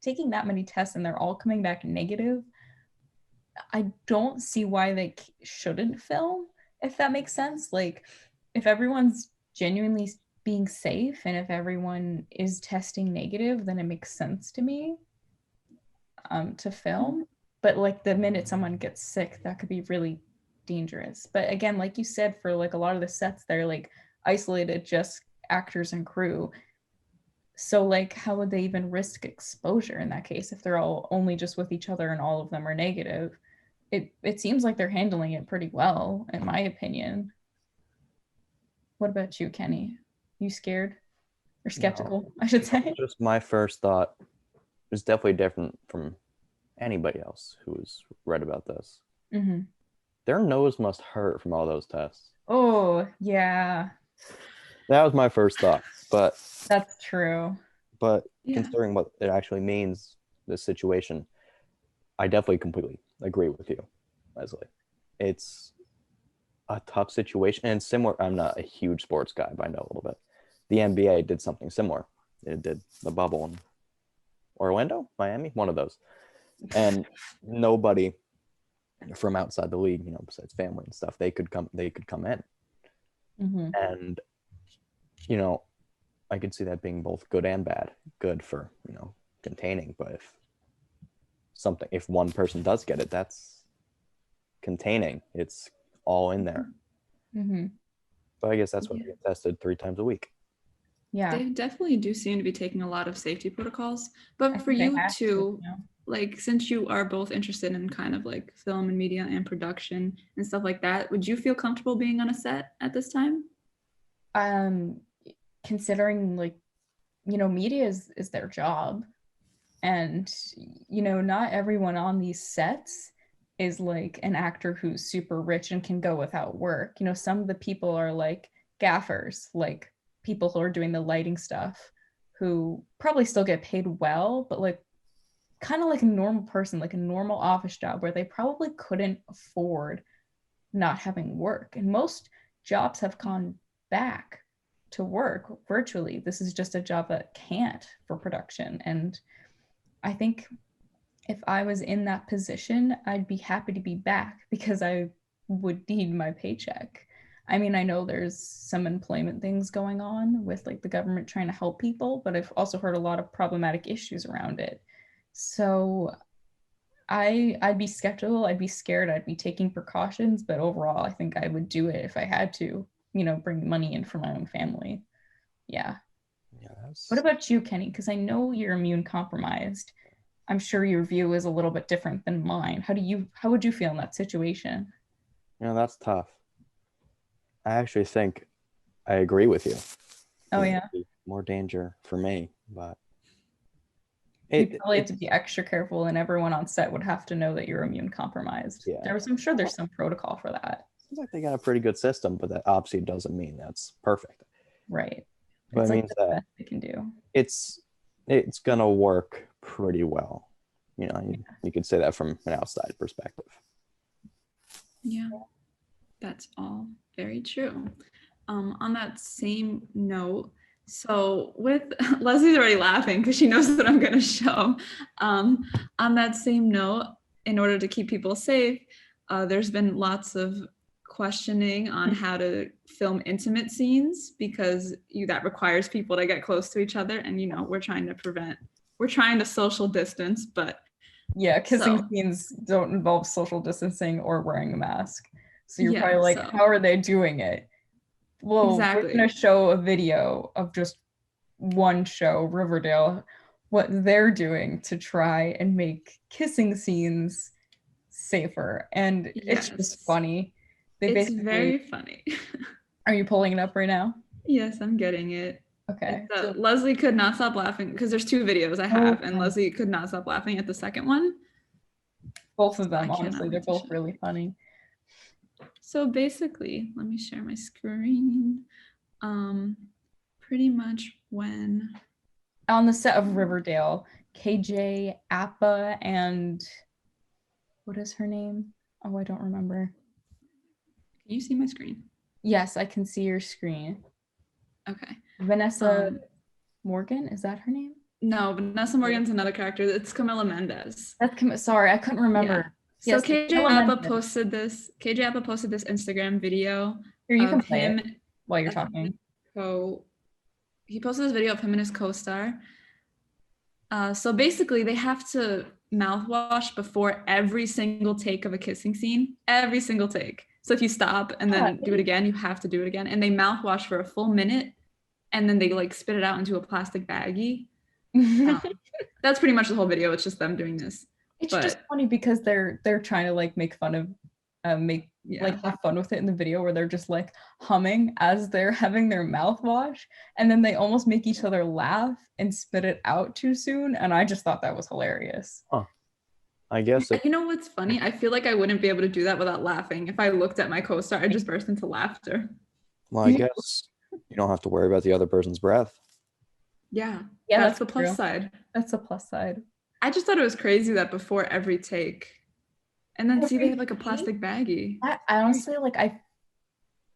Speaker 1: taking that many tests and they're all coming back negative, I don't see why they shouldn't film, if that makes sense. Like, if everyone's genuinely being safe and if everyone is testing negative, then it makes sense to me to film. But the minute someone gets sick, that could be really dangerous. But again, like you said, for a lot of the sets, they're isolated, just actors and crew. So how would they even risk exposure in that case if they're all only just with each other and all of them are negative? It seems like they're handling it pretty well, in my opinion. What about you, Kenny? You scared or skeptical, no, I should say?
Speaker 3: Just my first thought is definitely different from anybody else who's read about this.
Speaker 1: Mm-hmm.
Speaker 3: Their nose must hurt from all those tests.
Speaker 1: Oh, yeah.
Speaker 3: That was my first thought, but
Speaker 1: that's true.
Speaker 3: But considering what it actually means, this situation, I definitely completely agree with you, Leslie. It's a tough situation, and similar. I'm not a huge sports guy, but I know a little bit. The NBA did something similar. It did the bubble in Orlando, Miami, one of those, and nobody from outside the league, besides family and stuff, they could come in,
Speaker 1: mm-hmm.
Speaker 3: And I could see that being both good and bad. Good for containing, but if one person does get it, that's containing. It's all in there.
Speaker 1: Mm-hmm.
Speaker 3: But I guess that's why we get tested 3 times a week.
Speaker 1: Yeah,
Speaker 2: they definitely do seem to be taking a lot of safety protocols. But for you too, since you are both interested in kind of film and media and production and stuff like that, would you feel comfortable being on a set at this time?
Speaker 1: Considering media is their job, and not everyone on these sets is an actor who's super rich and can go without work. Some of the people are gaffers, people who are doing the lighting stuff, who probably still get paid well, but kind of like a normal person, a normal office job where they probably couldn't afford not having work. And most jobs have gone back to work virtually. This is just a job that can't for production. And I think if I was in that position, I'd be happy to be back because I would need my paycheck. I mean, I know there's some employment things going on with like the government trying to help people, but I've also heard a lot of problematic issues around it. So I'd be skeptical, I'd be scared, I'd be taking precautions, but overall I think I would do it if I had to, bring money in for my own family. Yeah. What
Speaker 3: Yes.
Speaker 1: about you, Kenny? Because I know you're immune compromised. I'm sure your view is a little bit different than mine. How would you feel in that situation?
Speaker 3: That's tough. I actually think I agree with you.
Speaker 1: Oh
Speaker 3: There'd
Speaker 1: yeah.
Speaker 3: be more danger for me, but
Speaker 1: You
Speaker 3: it
Speaker 1: probably have to
Speaker 3: it's
Speaker 1: be extra careful, and everyone on set would have to know that you're immune compromised.
Speaker 3: yeah.
Speaker 1: I'm sure there's some protocol for that.
Speaker 3: Seems like they got a pretty good system, but that obviously doesn't mean that's perfect.
Speaker 1: Right.
Speaker 3: But
Speaker 1: It's
Speaker 3: it
Speaker 1: like
Speaker 3: means
Speaker 1: the
Speaker 3: that
Speaker 1: best they can do.
Speaker 3: it's gonna work pretty well. You could say that from an outside perspective.
Speaker 2: Yeah, that's all very true. On that same note, so with Leslie's already laughing because she knows that I'm going to show. On that same note, in order to keep people safe, there's been lots of questioning on how to film intimate scenes because that requires people to get close to each other, and we're trying to social distance, but
Speaker 1: Yeah, kissing
Speaker 2: so
Speaker 1: scenes don't involve social distancing or wearing a mask. So you're
Speaker 2: yeah,
Speaker 1: probably like,
Speaker 2: so
Speaker 1: how are they doing it? Well, we're
Speaker 2: exactly.
Speaker 1: gonna show a video of just one show, Riverdale, what they're doing to try and make kissing scenes safer. And it's just
Speaker 2: Yes,
Speaker 1: funny. They
Speaker 2: it's
Speaker 1: basically,
Speaker 2: very funny.
Speaker 1: are you pulling it up right now?
Speaker 2: Yes, I'm getting it.
Speaker 1: Okay. So,
Speaker 2: Leslie could not stop laughing because there's two videos I
Speaker 1: oh,
Speaker 2: have, and Leslie could not stop laughing at the second one.
Speaker 1: both of
Speaker 2: I
Speaker 1: them,
Speaker 2: cannot
Speaker 1: honestly, they're
Speaker 2: wait to
Speaker 1: both
Speaker 2: show
Speaker 1: really
Speaker 2: you.
Speaker 1: funny.
Speaker 2: So basically, let me share my screen. Pretty much when
Speaker 1: On the set of Riverdale, KJ Appa and what is her name? Oh, I don't remember.
Speaker 2: can you see my screen?
Speaker 1: Yes, I can see your screen.
Speaker 2: Okay.
Speaker 1: Vanessa Morgan, is that her name?
Speaker 2: No, Vanessa Morgan's another character. It's Camila Mendez.
Speaker 1: Sorry, I couldn't remember.
Speaker 2: Yeah. So
Speaker 1: Yes,
Speaker 2: KJ
Speaker 1: Camila
Speaker 2: Appa
Speaker 1: Mendes.
Speaker 2: posted this. KJ Appa posted this Instagram video
Speaker 1: Here, you can
Speaker 2: of
Speaker 1: play
Speaker 2: him
Speaker 1: it while you're talking.
Speaker 2: He posted this video of him and his co-star. So basically, they have to mouthwash before every single take of a kissing scene. Every single take. So if you stop and then do it again, you have to do it again. And they mouthwash for a full minute, and then they like spit it out into a plastic baggie. That's pretty much the whole video. It's just them doing this.
Speaker 1: It's just funny because they're trying to like make fun of like have fun with it in the video where they're just like humming as they're having their mouthwash, and then they almost make each other laugh and spit it out too soon, and I just thought that was hilarious.
Speaker 3: Huh. I guess
Speaker 2: you know what's funny? I feel like I wouldn't be able to do that without laughing. If I looked at my co-star, I'd just burst into laughter.
Speaker 3: Well, I guess you don't have to worry about the other person's breath.
Speaker 2: Yeah,
Speaker 1: that's
Speaker 2: the plus side.
Speaker 1: That's a plus side.
Speaker 2: I just thought it was crazy that before every take, and then see they have like a plastic baggie.
Speaker 1: I honestly like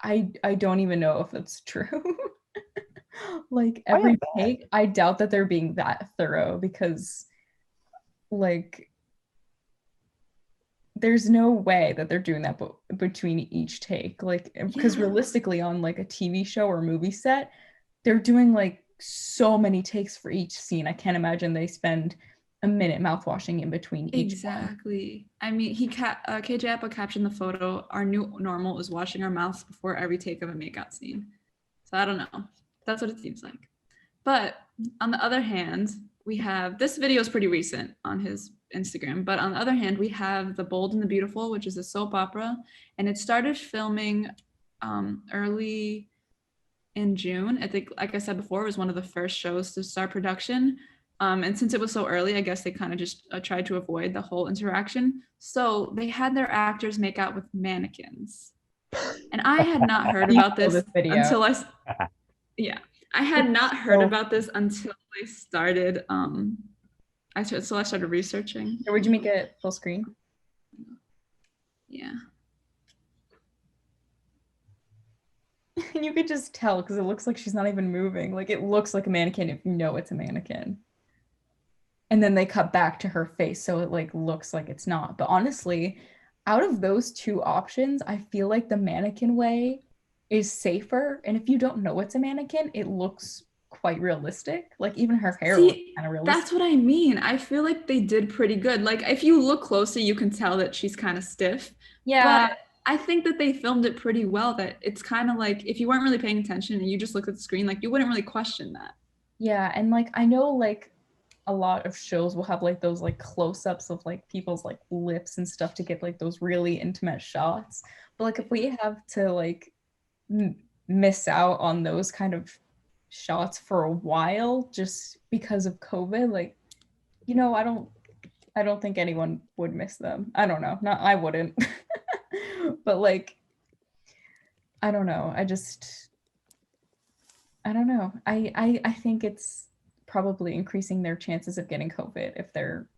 Speaker 1: I don't even know if it's true. Like every take, I doubt that they're being that thorough because like there's no way that they're doing that between each take, like because realistically on like a TV show or movie set, they're doing like so many takes for each scene. I can't imagine they spend a minute mouthwashing in between each
Speaker 2: exactly one. I mean, KJ Appa captioned the photo, "Our new normal is washing our mouths before every take of a makeout scene." So I don't know, that's what it seems like. But on the other hand, we have, this video is pretty recent on his Instagram, but on the other hand, we have The Bold and the Beautiful, which is a soap opera, and it started filming early in June. I think, like I said before, it was one of the first shows to start production. And since it was so early, I guess they kind of just tried to avoid the whole interaction. So they had their actors make out with mannequins. And I had not heard about this until I had not heard about this until I started I started researching.
Speaker 1: Would you make it full screen?
Speaker 2: Yeah.
Speaker 1: And you could just tell because it looks like she's not even moving. Like it looks like a mannequin if you know it's a mannequin. And then they cut back to her face so it like looks like it's not. But honestly, out of those two options, I feel like the mannequin way is safer. And if you don't know it's a mannequin, it looks quite realistic. Like even her hair looks
Speaker 2: See,
Speaker 1: kind of realistic.
Speaker 2: that's what I mean. I feel like they did pretty good. Like if you look closely, you can tell that she's kind of stiff.
Speaker 1: Yeah,
Speaker 2: But I think that they filmed it pretty well, that it's kind of like if you weren't really paying attention and you just looked at the screen, like you wouldn't really question that.
Speaker 1: yeah. And like I know like a lot of shows will have like those like close-ups of like people's like lips and stuff to get like those really intimate shots. But like if we have to like miss out on those kind of shots for a while just because of COVID, like I don't think anyone would miss them. I don't know. Not I wouldn't. But like I don't know. I don't know. I think it's probably increasing their chances of getting COVID if they're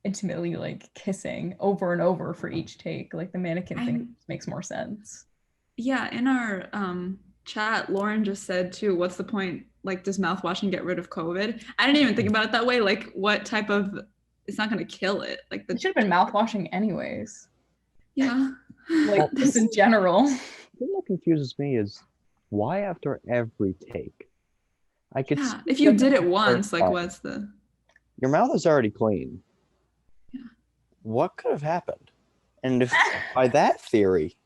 Speaker 1: intimately like kissing over and over for each take. Like the mannequin thing
Speaker 2: I'm
Speaker 1: makes more sense.
Speaker 2: Yeah, in our chat, Lauren just said too, what's the point? Like, does mouthwashing get rid of COVID? I didn't even think about it that way. Like, what type of, it's not going to kill it. Like,
Speaker 1: It should have been mouthwashing anyways.
Speaker 2: yeah.
Speaker 1: Like just in general.
Speaker 3: The thing that confuses me is why after every take? I could
Speaker 2: Yeah,
Speaker 3: see
Speaker 2: if you
Speaker 3: that
Speaker 2: did it
Speaker 3: the
Speaker 2: once,
Speaker 3: first
Speaker 2: like,
Speaker 3: time.
Speaker 2: what's the,
Speaker 3: Your mouth is already clean.
Speaker 2: Yeah.
Speaker 3: What could have happened? And if by that theory,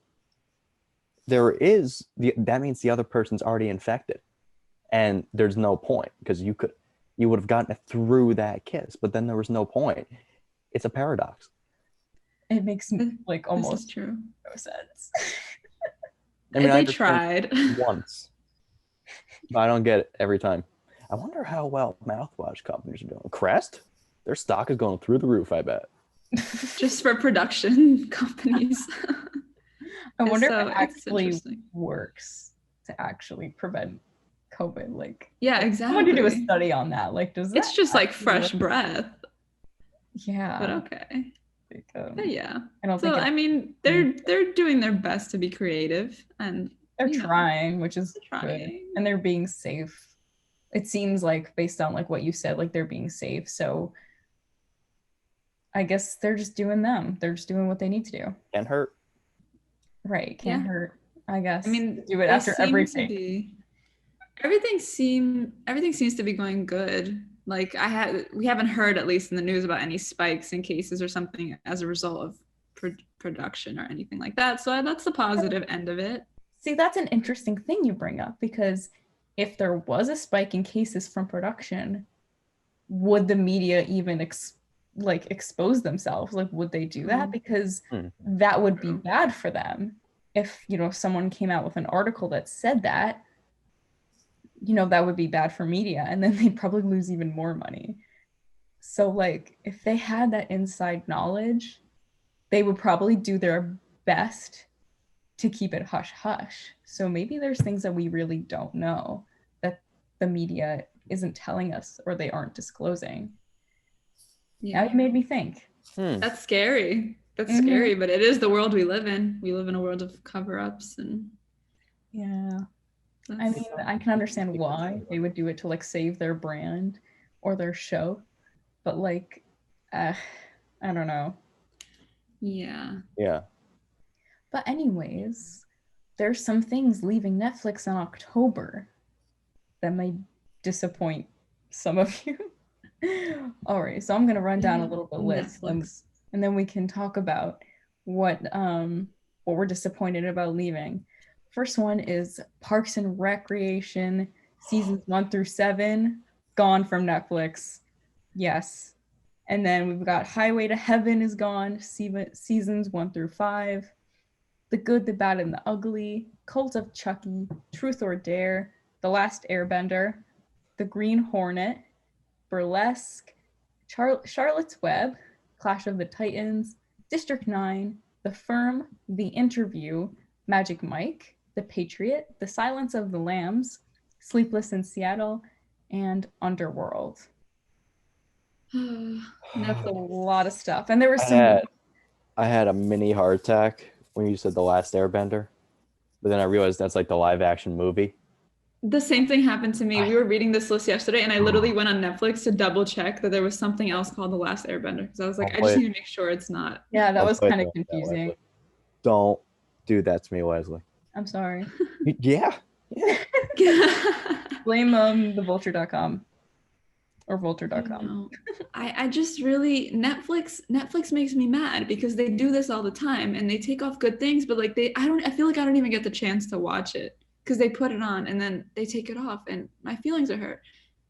Speaker 3: that means the other person's already infected, and there's no point because you would have gotten it through that kiss, but then there was no point. It's a paradox.
Speaker 1: It makes like
Speaker 2: this is
Speaker 1: almost
Speaker 2: true.
Speaker 1: no sense.
Speaker 3: I mean, I
Speaker 2: They
Speaker 3: understand
Speaker 2: tried.
Speaker 3: once, but I don't get it every time. I wonder how well mouthwash companies are doing. Crest, their stock is going through the roof, I bet.
Speaker 2: Just for production companies.
Speaker 1: I wonder
Speaker 2: So
Speaker 1: if it
Speaker 2: it's
Speaker 1: actually
Speaker 2: interesting.
Speaker 1: works to actually prevent COVID. Like,
Speaker 2: Yeah,
Speaker 1: I want to do a
Speaker 2: exactly.
Speaker 1: study on that. Like, does that
Speaker 2: It's just like
Speaker 1: actually
Speaker 2: fresh
Speaker 1: work?
Speaker 2: breath,
Speaker 1: Yeah.
Speaker 2: but okay.
Speaker 1: Like,
Speaker 2: But yeah.
Speaker 1: I don't
Speaker 2: So
Speaker 1: think
Speaker 2: I mean,
Speaker 1: Mm.
Speaker 2: they're doing their best to be creative, and
Speaker 1: they're
Speaker 2: you know,
Speaker 1: trying, which is
Speaker 2: they're
Speaker 1: good.
Speaker 2: trying.
Speaker 1: And they're being safe. It seems like based on like what you said, like they're being safe. So I guess they're just doing them. They're just doing what they need to do.
Speaker 3: Can't hurt.
Speaker 1: Right. Can't
Speaker 2: Yeah.
Speaker 1: hurt. I
Speaker 2: I
Speaker 1: guess.
Speaker 2: mean,
Speaker 1: Do it
Speaker 2: they
Speaker 1: after every
Speaker 2: seem to
Speaker 1: take.
Speaker 2: be everything seems to be going good. Like we haven't heard, at least in the news, about any spikes in cases or something as a result of production or anything like that. So that's the positive end of it.
Speaker 1: See, that's an interesting thing you bring up because if there was a spike in cases from production, would the media even expose themselves? Like, would they do that? Because that would be bad for them. If someone came out with an article that said that, that would be bad for media, and then they'd probably lose even more money. So, like, if they had that inside knowledge, they would probably do their best to keep it hush hush. So maybe there's things that we really don't know that the media isn't telling us or they aren't disclosing.
Speaker 2: Yeah.
Speaker 1: Now you made me think.
Speaker 2: That's scary. That's
Speaker 1: Mhm.
Speaker 2: scary, but it is the world we live in. We live in a world of cover-ups, and
Speaker 1: Yeah. I mean, I can understand why they would do it to like save their brand or their show, but like, I don't know.
Speaker 2: yeah.
Speaker 3: Yeah.
Speaker 1: But anyways, there's some things leaving Netflix in October that might disappoint some of you. All right, so I'm gonna run down a little bit list, and then we can talk about what we're disappointed about leaving. First one is Parks and Recreation seasons 1 through 7 gone from Netflix. Yes. And then we've got Highway to Heaven is gone, seasons 1 through 5. The Good, the Bad, and the Ugly, Cult of Chucky, Truth or Dare, The Last Airbender, The Green Hornet, Burlesque, Charlotte's Web, Clash of the Titans, District 9, The Firm, The Interview, Magic Mike, The Patriot, The Silence of the Lambs, Sleepless in Seattle, and Underworld. That's a lot of stuff. And there was
Speaker 3: I had a mini heart attack when you said The Last Airbender, but then I realized that's like the live action movie.
Speaker 2: The same thing happened to me. We were reading this list yesterday, and I literally went on Netflix to double check that there was something else called The Last Airbender, because I was like, I just need to make sure it's not.
Speaker 1: Yeah, that was kind of confusing.
Speaker 3: Don't do that to me, Wesley.
Speaker 1: I'm sorry.
Speaker 3: Yeah.
Speaker 1: Blame the vulture.com or vulture.com.
Speaker 2: I just really Netflix makes me mad because they do this all the time and they take off good things, but like I feel like I don't even get the chance to watch it because they put it on and then they take it off and my feelings are hurt.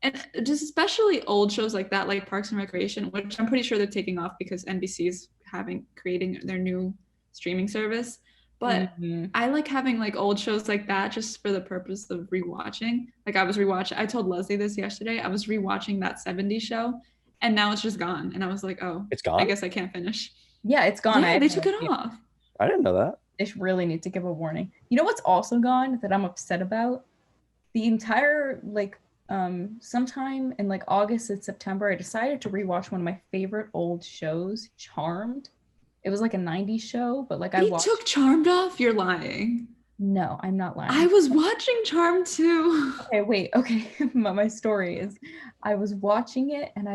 Speaker 2: And just especially old shows like that, like Parks and Recreation, which I'm pretty sure they're taking off because NBC is creating their new streaming service. But I like having like old shows like that just for the purpose of rewatching. Like I told Leslie this yesterday. I was rewatching that 70s show and now it's just gone. And I was like, oh,
Speaker 3: It's gone?
Speaker 2: I guess I can't finish.
Speaker 1: Yeah, it's gone.
Speaker 2: Yeah, they took it off.
Speaker 3: I didn't know that.
Speaker 1: They really need to give a warning. You know what's also gone that I'm upset about? The entire sometime in like August and September, I decided to rewatch one of my favorite old shows, Charmed. It was like a 90s show, but like
Speaker 2: They took Charmed off? You're lying.
Speaker 1: No, I'm not lying.
Speaker 2: I was watching Charmed too.
Speaker 1: Okay, wait. Okay, my story is I was watching it and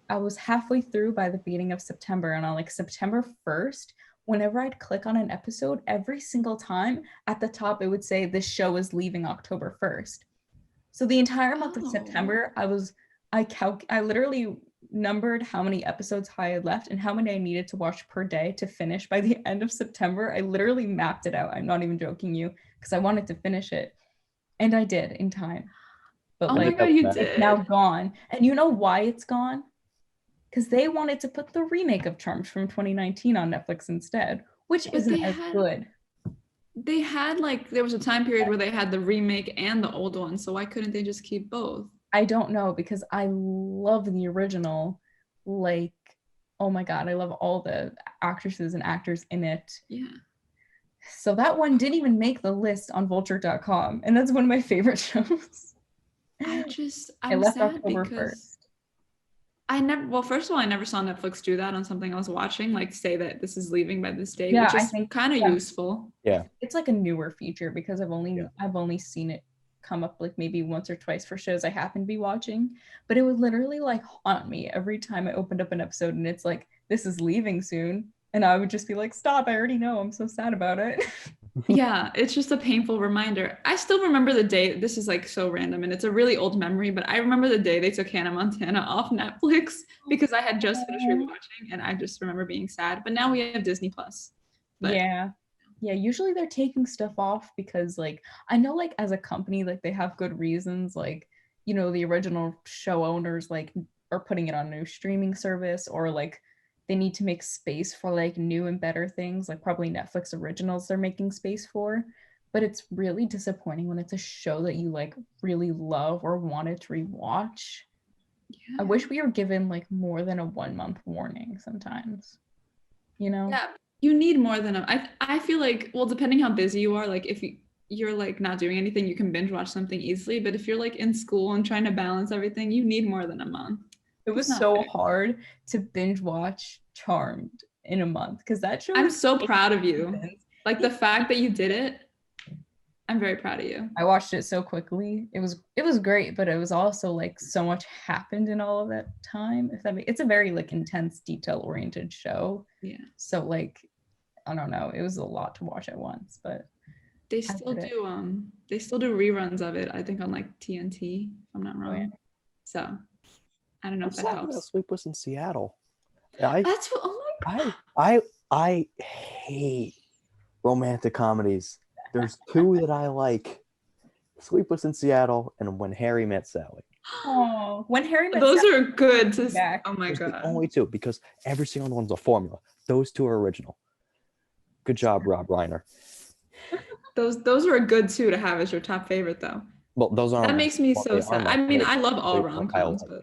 Speaker 1: I was halfway through by the beginning of September, and on like September 1st, whenever I'd click on an episode, every single time at the top it would say this show is leaving October 1st. So the entire month of September, I literally numbered how many episodes I had left and how many I needed to watch per day to finish by the end of September. I literally mapped it out. I'm not even joking you because I wanted to finish it. And I did in time. But
Speaker 2: oh my God, you did.
Speaker 1: It's now gone. And you know why it's gone? Because they wanted to put the remake of Charmed from 2019 on Netflix instead, which isn't as good.
Speaker 2: They had there was a time period where they had the remake and the old one, so why couldn't they just keep both?
Speaker 1: I don't know, because I love the original. Like, oh my God, I love all the actresses and actors in it.
Speaker 2: Yeah.
Speaker 1: So that one didn't even make the list on vulture.com, and that's one of my favorite shows.
Speaker 2: I left October 1st. First of all, I never saw Netflix do that on something I was watching, like say that this is leaving by this date, which is kind of useful.
Speaker 3: Yeah.
Speaker 1: It's like a newer feature because I've only seen it come up like maybe once or twice for shows I happen to be watching, but it would literally like haunt me every time I opened up an episode and it's like, this is leaving soon. And I would just be like, stop, I already know, I'm so sad about it.
Speaker 2: Yeah, it's just a painful reminder. I still remember the day, this is like so random and it's a really old memory, but I remember the day they took Hannah Montana off Netflix because I had just finished rewatching and I just remember being sad. But now we have Disney Plus.
Speaker 1: Yeah, usually they're taking stuff off because like I know like as a company like they have good reasons, like, you know, the original show owners like are putting it on a new streaming service, or like they need to make space for like new and better things, like probably Netflix originals they're making space for. But it's really disappointing when it's a show that you like really love or wanted to rewatch. Yeah. I wish we were given like more than a 1 month warning sometimes, you know?
Speaker 2: Yeah, you need more than I feel like, well, depending how busy you are, like if you're like not doing anything, you can binge watch something easily. But if you're like in school and trying to balance everything, you need more than a month.
Speaker 1: It was so hard to binge watch Charmed in a month because that show.
Speaker 2: I'm so proud of you. Like the fact that you did it, I'm very proud of you.
Speaker 1: I watched it so quickly. It was great, but it was also like so much happened in all of that time. It's a very like intense, detail-oriented show.
Speaker 2: Yeah.
Speaker 1: So like, I don't know. It was a lot to watch at once, but
Speaker 2: they still do reruns of it. I think on like TNT, if I'm not wrong. Oh, yeah. So. I don't know if that helps.
Speaker 3: Sleepless in Seattle.
Speaker 2: That's what. Oh my
Speaker 3: God. I hate romantic comedies. There's two that I like: Sleepless in Seattle and When Harry Met Sally.
Speaker 1: Oh, When Harry Met
Speaker 2: Those
Speaker 1: Sally
Speaker 2: are good. Oh my
Speaker 3: God.
Speaker 2: God.
Speaker 3: Only two, because every single one's a formula. Those two are original. Good job, Rob Reiner.
Speaker 2: Those are a good two to have as your top favorite, though.
Speaker 3: Well, those aren't.
Speaker 2: That makes me so sad. I mean, I love all rom-coms, but.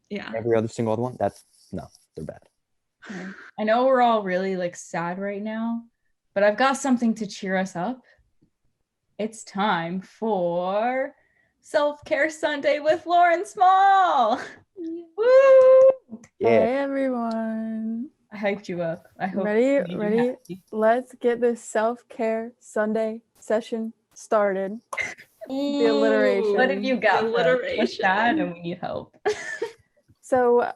Speaker 2: Yeah.
Speaker 3: Every other single other one, they're bad.
Speaker 1: I know we're all really like sad right now, but I've got something to cheer us up. It's time for Self-Care Sunday with Lauren Small. Woo!
Speaker 4: Yeah. Hey everyone.
Speaker 1: I hyped you up. I hope
Speaker 4: ready. Let's get this Self-Care Sunday session started. The alliteration.
Speaker 1: What have you got? Alliteration. We're sad and we need help.
Speaker 4: So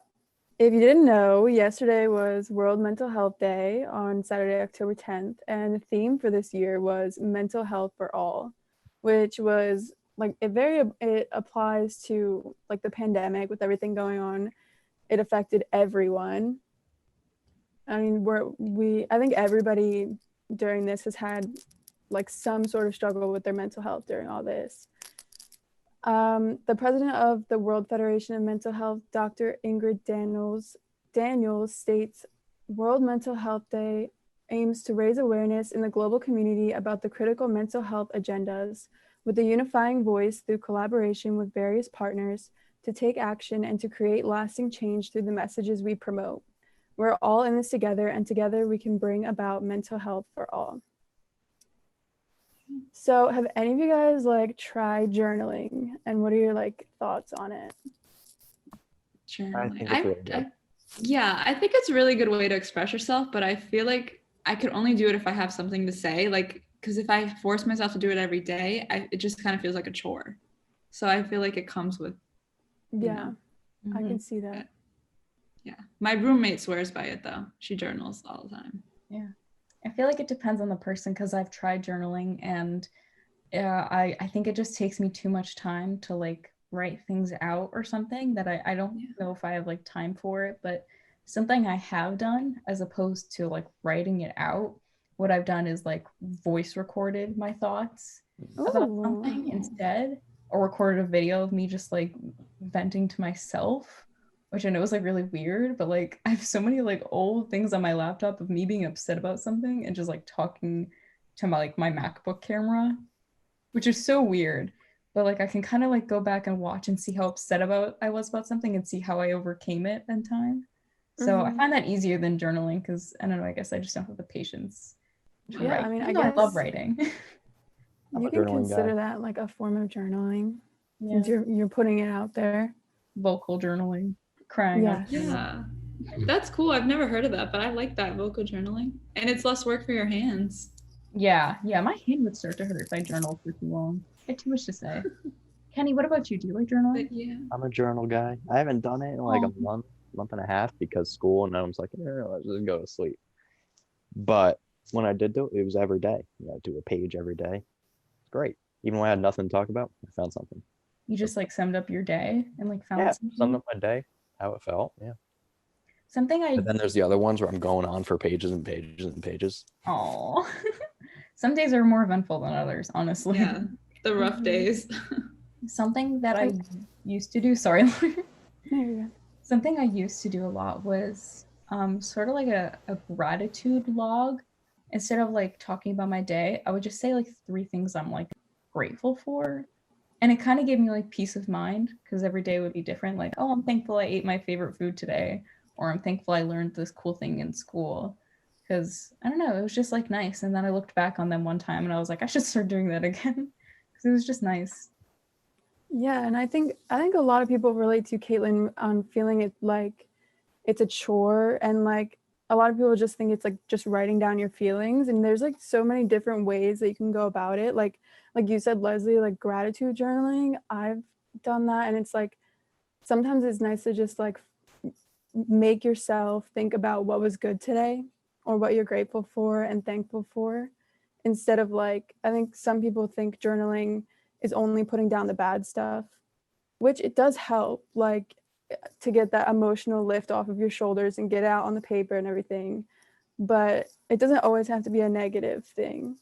Speaker 4: If you didn't know, yesterday was World Mental Health Day on Saturday, October 10th, and the theme for this year was Mental Health for All, which was like it applies to like the pandemic with everything going on. It affected everyone. I mean, I think everybody during this has had like some sort of struggle with their mental health during all this. The president of the World Federation of Mental Health, Dr. Ingrid Daniels states, World Mental Health Day aims to raise awareness in the global community about the critical mental health agendas with a unifying voice through collaboration with various partners to take action and to create lasting change through the messages we promote. We're all in this together, and together we can bring about mental health for all. So have any of you guys like tried journaling, and what are your like thoughts on it?
Speaker 3: I think it's really good.
Speaker 2: Yeah, I think it's a really good way to express yourself, but I feel like I could only do it if I have something to say, like, because if I force myself to do it every day, it just kind of feels like a chore. So I feel like it comes with,
Speaker 4: Yeah, I
Speaker 1: Mhm.
Speaker 4: can see that.
Speaker 2: Yeah. My roommate swears by it though. She journals all the time.
Speaker 1: Yeah. I feel like it depends on the person because I've tried journaling and I think it just takes me too much time to like write things out or something that I don't know if I have like time for it. But something I have done as opposed to like writing it out, what I've done is like voice recorded my thoughts about
Speaker 4: Ooh.
Speaker 1: something instead, or recorded a video of me just like venting to myself, which I know is like really weird, but like I have so many like old things on my laptop of me being upset about something and just like talking to my MacBook camera, which is so weird. But like I can kind of like go back and watch and see how upset I was about something and see how I overcame it in time. So I find that easier than journaling because I don't know, I guess I just don't have the patience to
Speaker 4: Yeah,
Speaker 1: write.
Speaker 4: I mean,
Speaker 1: Even
Speaker 4: I
Speaker 1: though
Speaker 4: guess
Speaker 1: I love writing.
Speaker 3: I'm
Speaker 4: you
Speaker 3: a
Speaker 4: can
Speaker 3: journaling
Speaker 4: consider
Speaker 3: guy.
Speaker 4: that like a form of journaling
Speaker 1: Yeah.
Speaker 4: since you're putting it out there.
Speaker 1: Vocal journaling, crying on
Speaker 4: Yes.
Speaker 2: Yeah. That's cool. I've never heard of that, but I like that vocal journaling. And it's less work for your hands.
Speaker 1: Yeah, my hand would start to hurt if I journaled for too long. I had too much to say. Kenny, what about you? Do you like journaling?
Speaker 2: But yeah.
Speaker 3: I'm a journal guy. I haven't done it in like a month and a half because school, and I was like, let's just go to sleep. But when I did do it, it was every day. You know, do a page every day. It's great. Even when I had nothing to talk about, I found something.
Speaker 1: You just like summed up your day and like found something?
Speaker 3: Summed up my day, how it felt. Yeah.
Speaker 1: Something I
Speaker 3: But then there's the other ones where I'm going on for pages and pages and pages.
Speaker 1: Oh. Some days are more eventful than others, honestly.
Speaker 2: Yeah. The rough days.
Speaker 1: Something that I used to do, sorry,
Speaker 4: There you go.
Speaker 1: something I used to do a lot was sort of like a gratitude log. Instead of like talking about my day, I would just say like 3 things I'm like grateful for. And it kind of gave me like peace of mind because every day would be different. Like, oh, I'm thankful I ate my favorite food today, or I'm thankful I learned this cool thing in school. Because I don't know, it was just like nice. And then I looked back on them one time and I was like, I should start doing that again because it was just nice.
Speaker 4: Yeah, and I think a lot of people relate to Caitlin on feeling it like it's a chore, and like a lot of people just think it's like just writing down your feelings, and there's like so many different ways that you can go about it. Like you said, Leslie, like gratitude journaling. I've done that, and it's like sometimes it's nice to just like make yourself think about what was good today or what you're grateful for and thankful for, instead of like, I think some people think journaling is only putting down the bad stuff, which it does help, like to get that emotional lift off of your shoulders and get out on the paper and everything, but it doesn't always have to be a negative thing.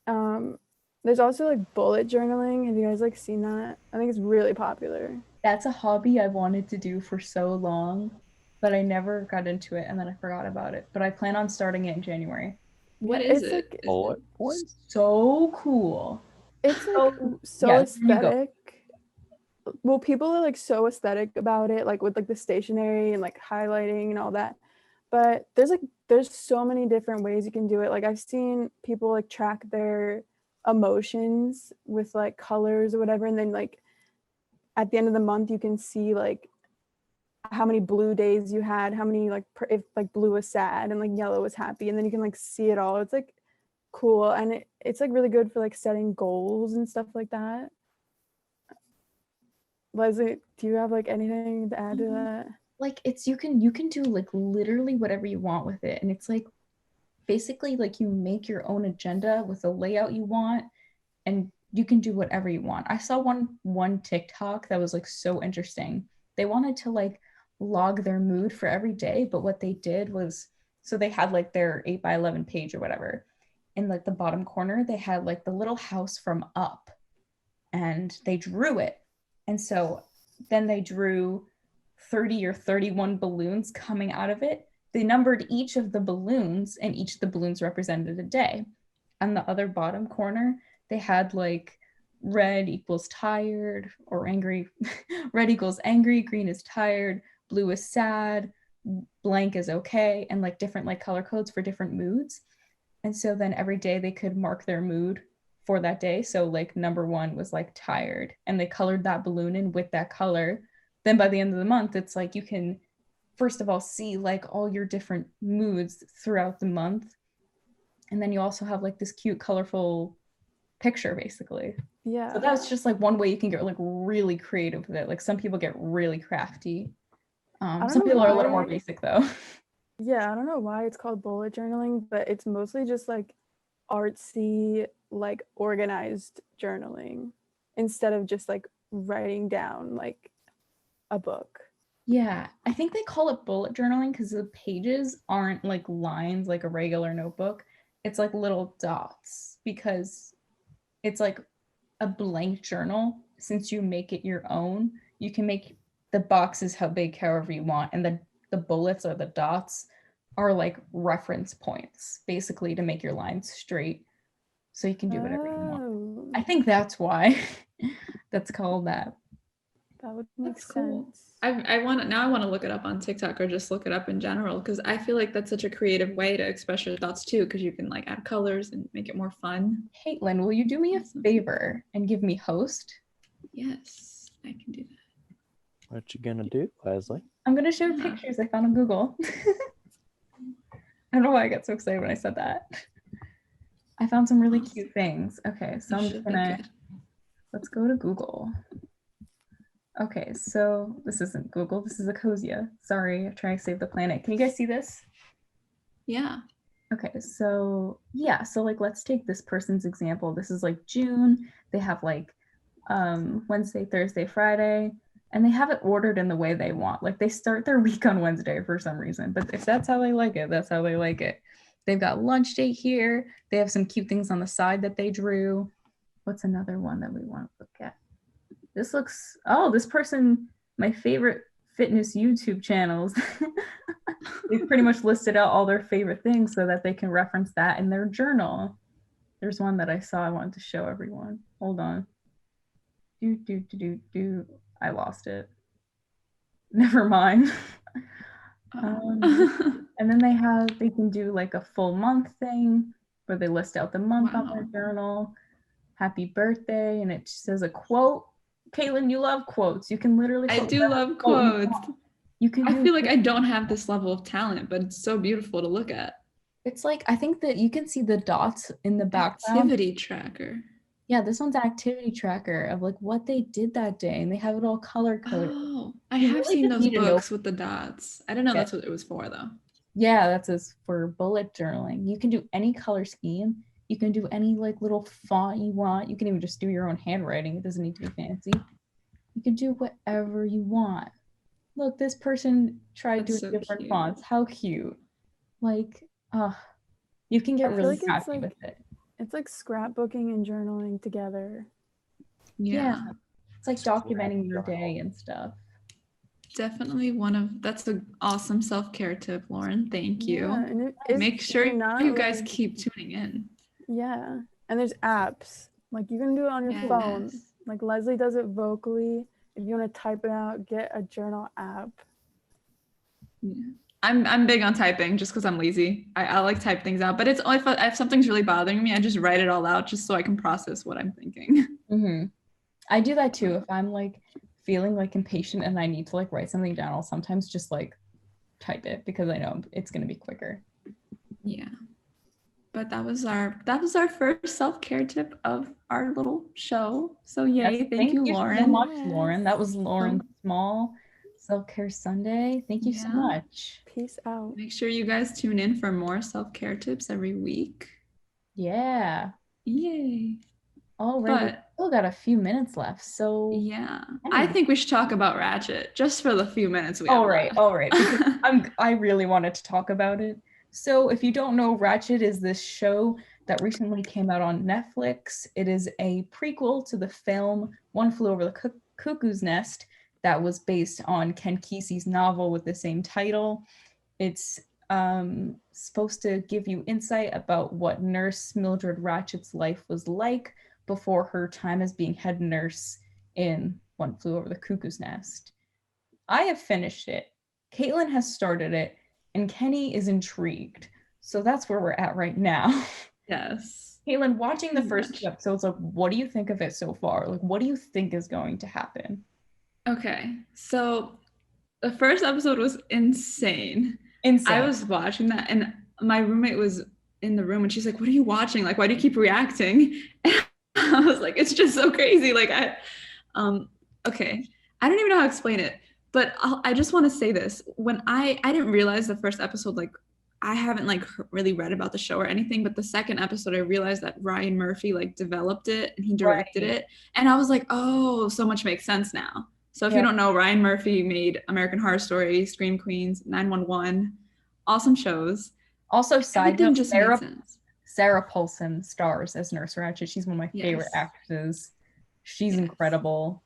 Speaker 4: There's also like bullet journaling. Have you guys like seen that? I think it's really popular.
Speaker 1: That's a hobby I wanted to do for so long, but I never got into it and then I forgot about it. But I plan on starting it in January.
Speaker 2: What
Speaker 4: Yeah,
Speaker 2: is
Speaker 4: it's
Speaker 2: it?
Speaker 4: like
Speaker 3: Bullet points?
Speaker 1: So cool.
Speaker 4: it's like so
Speaker 1: yeah, there you go.
Speaker 4: aesthetic. Well, people are like so aesthetic about it, like with like the stationery and like highlighting and all that. But there's so many different ways you can do it. Like I've seen people like track their emotions with like colors or whatever, and then like at the end of the month you can see like how many blue days you had, how many like if like blue was sad and like yellow was happy, and then you can like see it all. It's like cool, and it's like really good for like setting goals and stuff like that. Leslie, do you have like anything to add to that?
Speaker 1: like it's you can do like literally whatever you want with it, and it's like basically like you make your own agenda with the layout you want, and you can do whatever you want. I saw one TikTok that was like so interesting. They wanted to like log their mood for every day, but what they did was, so they had like their 8 by 11 page or whatever. In like the bottom corner, they had like the little house from Up, and they drew it. And so then they drew 30 or 31 balloons coming out of it. They numbered each of the balloons, and each of the balloons represented a day. On the other bottom corner, they had like red equals tired or angry, red equals angry, green is tired, blue is sad, blank is okay, and like different like color codes for different moods. And so then every day they could mark their mood for that day. So like number one was like tired, and they colored that balloon in with that color. Then by the end of the month, it's like you can first of all see like all your different moods throughout the month. And then you also have like this cute, colorful picture basically.
Speaker 4: Yeah.
Speaker 1: So that's just like one way you can get like really creative with it. Like some people get really crafty. Some people are a little more basic though.
Speaker 4: Yeah, I don't know why it's called bullet journaling, but it's mostly just like artsy, like organized journaling instead of just like writing down like a book.
Speaker 1: Yeah, I think they call it bullet journaling because the pages aren't like lines like a regular notebook. It's like little dots because it's like a blank journal. Since you make it your own, you can make the boxes how big, however you want, and the bullets or the dots are like reference points, basically to make your lines straight, so you can do whatever you want. I think that's why that's called that.
Speaker 4: That would make sense.
Speaker 2: Cool. I want to look it up on TikTok or just look it up in general, because I feel like that's such a creative way to express your thoughts too, because you can like add colors and make it more fun.
Speaker 1: Caitlin, will you do me a favor and give me host?
Speaker 2: Yes, I can do that.
Speaker 3: What you gonna do, Leslie?
Speaker 1: I'm gonna show pictures I found on Google. I don't know why I got so excited when I said that. I found some really cute things. Okay, so I'm just gonna, let's go to Google. Okay, so this isn't Google, this is Ecosia. Sorry, I'm trying to save the planet. Can you guys see this?
Speaker 2: Yeah.
Speaker 1: Okay, so yeah, so like let's take this person's example. This is like June. They have like Wednesday, Thursday, Friday, and they have it ordered in the way they want. Like they start their week on Wednesday for some reason, but if that's how they like it, that's how they like it. They've got lunch date here. They have some cute things on the side that they drew. What's another one that we want to look at? This looks, oh, this person, my favorite fitness YouTube channels. They've pretty much listed out all their favorite things so that they can reference that in their journal. There's one that I saw I wanted to show everyone. Hold on. I lost it. Never mind. And then they can do like a full month thing where they list out the month on their journal. Happy birthday, and it says a quote. Caitlin, you love quotes. You can literally.
Speaker 2: I do love quotes.
Speaker 1: You can.
Speaker 2: I feel like I don't have this level of talent, but it's so beautiful to look at.
Speaker 1: It's like, I think that you can see the dots in the background.
Speaker 2: Activity tracker.
Speaker 1: Yeah, this one's an activity tracker of like what they did that day, and they have it all color coded.
Speaker 2: Oh, I have seen those books with the dots. I didn't know that's what it was for though.
Speaker 1: Yeah, that's for bullet journaling. You can do any color scheme. You can do any like little font you want. You can even just do your own handwriting. It doesn't need to be fancy. You can do whatever you want. Look, this person tried doing different fonts. How cute. Like, you can get really happy with it.
Speaker 4: It's like scrapbooking and journaling together.
Speaker 1: Yeah. It's like documenting your day and stuff.
Speaker 2: Definitely that's an awesome self-care tip, Lauren. Thank you.
Speaker 4: Yeah, and
Speaker 2: make sure you guys keep tuning in.
Speaker 4: Yeah. And there's apps. Like you can do it on your phone. Like Leslie does it vocally. If you want to type it out, get a journal app.
Speaker 2: Yeah. I'm big on typing just because I'm lazy. I like type things out, but it's only if something's really bothering me, I just write it all out just so I can process what I'm thinking.
Speaker 1: Mm-hmm. I do that too. If I'm like feeling like impatient and I need to like write something down, I'll sometimes just like type it because I know it's going to be quicker.
Speaker 2: Yeah. But that was our first self-care tip of our little show. So yay, thank you, Lauren.
Speaker 1: So much, Lauren. That was Lauren Small. Self-Care Sunday. Thank you so
Speaker 2: Yeah.
Speaker 1: much.
Speaker 4: Peace out.
Speaker 2: Make sure you guys tune in for more self-care tips every week.
Speaker 1: Yeah.
Speaker 2: Yay.
Speaker 1: All right. We've
Speaker 2: But
Speaker 1: still got a few minutes left. So
Speaker 2: yeah, I
Speaker 1: Anyway.
Speaker 2: think we should talk about Ratchet just for the few minutes we have
Speaker 1: all right,
Speaker 2: left.
Speaker 1: because I really wanted to talk about it. So if you don't know, Ratchet is this show that recently came out on Netflix. It is a prequel to the film One Flew Over the Cuckoo's Nest that was based on Ken Kesey's novel with the same title. It's supposed to give you insight about what nurse Mildred Ratchet's life was like before her time as being head nurse in One Flew Over the Cuckoo's Nest. I have finished it. Caitlin has started it, and Kenny is intrigued. So that's where we're at right now.
Speaker 2: Yes.
Speaker 1: Caitlin, watching the
Speaker 2: Pretty
Speaker 1: first
Speaker 2: much.
Speaker 1: two episodes, like, what do you think of it so far? Like, what do you think is going to happen?
Speaker 2: Okay, so the first episode was insane.
Speaker 1: Insane.
Speaker 2: I was watching that, and my roommate was in the room, and she's like, "What are you watching? Like, why do you keep reacting?" And I was like, "It's just so crazy." Like, okay, I don't even know how to explain it, but I just want to say this: when I didn't realize the first episode, like, I haven't like really read about the show or anything, but the second episode, I realized that Ryan Murphy like developed it and he directed
Speaker 1: Right.
Speaker 2: it, and I was like, "Oh, so much makes sense now." So if you
Speaker 1: Yeah.
Speaker 2: don't know, Ryan Murphy made American Horror Story, Scream Queens, 911, awesome shows.
Speaker 1: Also, side
Speaker 2: Everything
Speaker 1: note,
Speaker 2: just made sense.
Speaker 1: Sarah Paulson stars as Nurse Ratched. She's one of my favorite
Speaker 2: Yes.
Speaker 1: actresses. She's
Speaker 2: Yes.
Speaker 1: incredible.